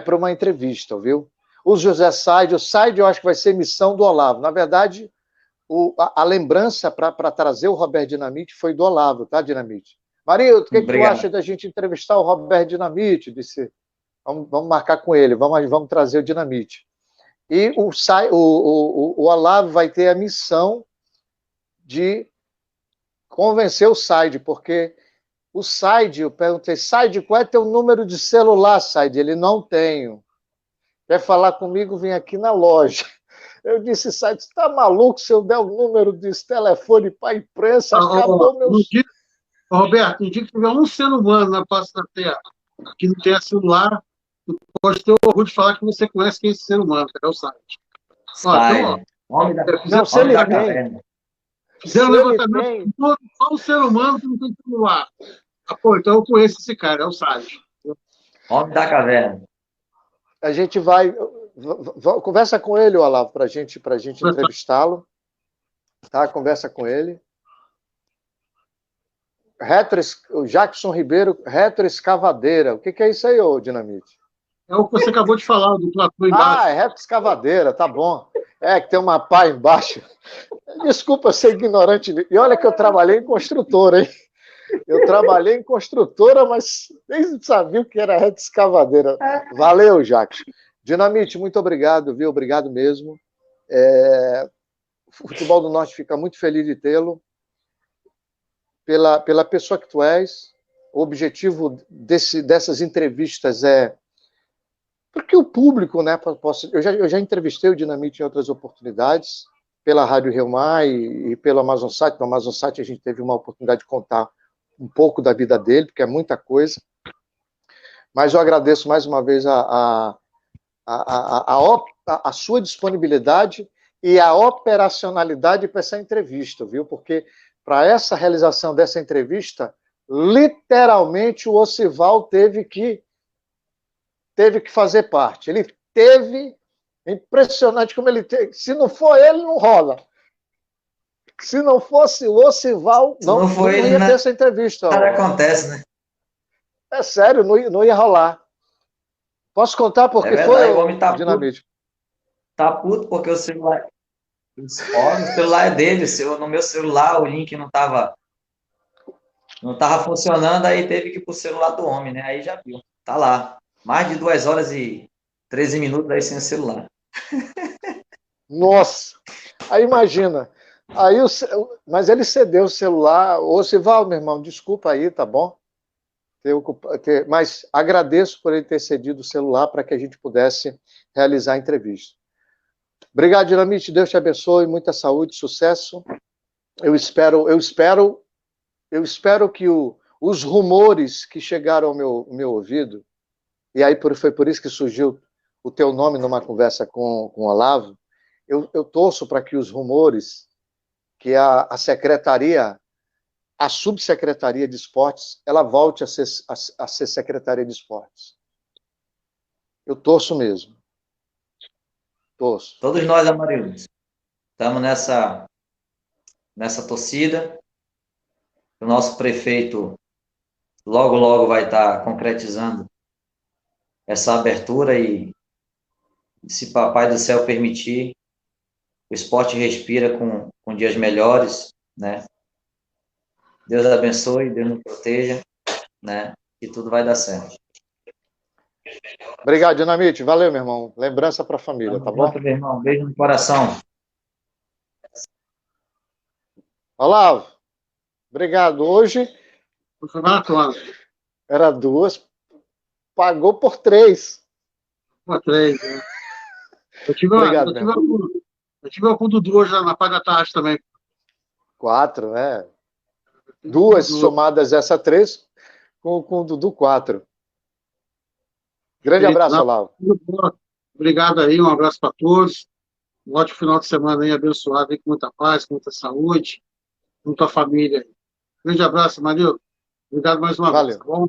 para uma entrevista, viu? O José Said, o Said eu acho que vai ser missão do Olavo. Na verdade, a lembrança para trazer o Roberto Dinamite foi do Olavo, tá, Dinamite? Marildo, o que tu acha da gente entrevistar o Roberto Dinamite? Disse, vamos marcar com ele, vamos trazer o Dinamite. E o Olavo vai ter a missão de convencer o Said, porque o Said, eu perguntei, Said, qual é teu número de celular, Said? Ele não tem. Quer falar comigo? Vem aqui na loja. Eu disse, Said, você está maluco? Se eu der o número desse telefone para a imprensa, acabou meu... Roberto, no dia que tiver um ser humano na face da Terra que não tenha celular, tu pode ter orgulho de falar que você conhece quem é esse ser humano, que é o site. Não, se ele tem. Fizeram um levantamento de todo ser humano que não tem celular. Ah, pô, então eu conheço esse cara, é o site. Homem da caverna. A gente vai... Conversa com ele, Olavo, para gente entrevistá-lo. Tá? Conversa com ele. O Jackson Ribeiro, retroescavadeira. O que é isso aí, ô Dinamite? É o que você acabou de falar, do platô embaixo. Ah, é reta escavadeira, tá bom. É que tem uma pá embaixo. Desculpa ser ignorante. E olha que eu trabalhei em construtora, hein? Eu trabalhei em construtora, mas nem sabia o que era reta escavadeira. Valeu, Jacques. Dinamite, muito obrigado, viu? Obrigado mesmo. O Futebol do Norte fica muito feliz de tê-lo. Pela pessoa que tu és. O objetivo dessas entrevistas é porque o público, né? Eu já entrevistei o Dinamite em outras oportunidades, pela Rádio Rio Mar e pelo Amazon Site. No Amazon Site a gente teve uma oportunidade de contar um pouco da vida dele, porque é muita coisa. Mas eu agradeço mais uma vez a sua disponibilidade e a operacionalidade para essa entrevista, viu? Porque para essa realização dessa entrevista, literalmente o Ocival teve que fazer parte. Ele teve, impressionante como ele teve. Se não for ele, não rola. Se não fosse o Ocival, não ia ter essa entrevista. Nada acontece, né? É sério, não ia rolar. Posso contar porque verdade, foi o homem tá Dinamite? Tá puto porque o celular... o celular é dele, no meu celular o link não tava funcionando, aí teve que ir pro celular do homem, né? Aí já viu. Tá lá. Mais de 2 horas e 13 minutos aí sem o celular. Nossa! Aí imagina. Mas ele cedeu o celular. Ô, Sival, meu irmão, desculpa aí, tá bom? Mas agradeço por ele ter cedido o celular para que a gente pudesse realizar a entrevista. Obrigado, Dinamite. Deus te abençoe. Muita saúde, sucesso. Eu espero que os rumores que chegaram ao meu ouvido, e aí foi por isso que surgiu o teu nome numa conversa com o Olavo, eu torço para que os rumores que a secretaria, a subsecretaria de esportes, ela volte a ser secretaria de esportes. Eu torço mesmo. Torço. Todos nós, Amarildo, estamos nessa torcida. O nosso prefeito logo, logo vai estar concretizando essa abertura e, se Papai do Céu permitir, o esporte respira com dias melhores, né? Deus abençoe, Deus nos proteja, né? E tudo vai dar certo. Obrigado, Dinamite. Valeu, meu irmão. Lembrança para a família, tá bom? Meu irmão. Beijo no coração. Olavo, obrigado. Hoje Foi maratona. era 2, pagou por 3. Por 3, né? Eu tive com o Dudu hoje na parte da tarde também. 4, né? 2 somadas essa 3, com o Dudu 4. Grande abraço, Olavo. Obrigado aí, um abraço para todos. Um ótimo final de semana aí, abençoado aí, com muita paz, com muita saúde, com tua família. Grande abraço, Marildo. Obrigado mais uma vez, tá bom?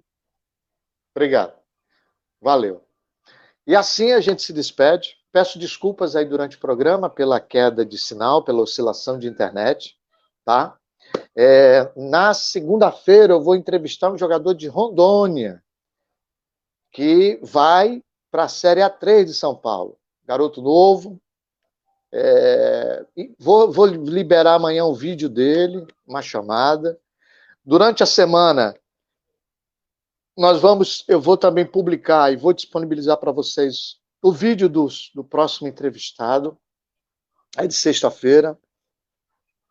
Obrigado. Valeu. E assim a gente se despede. Peço desculpas aí durante o programa pela queda de sinal, pela oscilação de internet, tá? Na segunda-feira eu vou entrevistar um jogador de Rondônia que vai para a Série A3 de São Paulo. Garoto novo. Vou liberar amanhã um vídeo dele, uma chamada. Durante a semana, eu vou também publicar e vou disponibilizar para vocês o vídeo do próximo entrevistado, é de sexta-feira.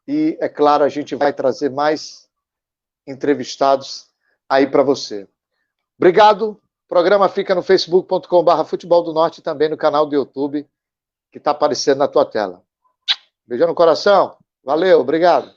E, é claro, a gente vai trazer mais entrevistados aí para você. Obrigado. O programa fica no facebook.com/Futebol do Norte e também no canal do YouTube, que está aparecendo na tua tela. Beijão no coração. Valeu, obrigado.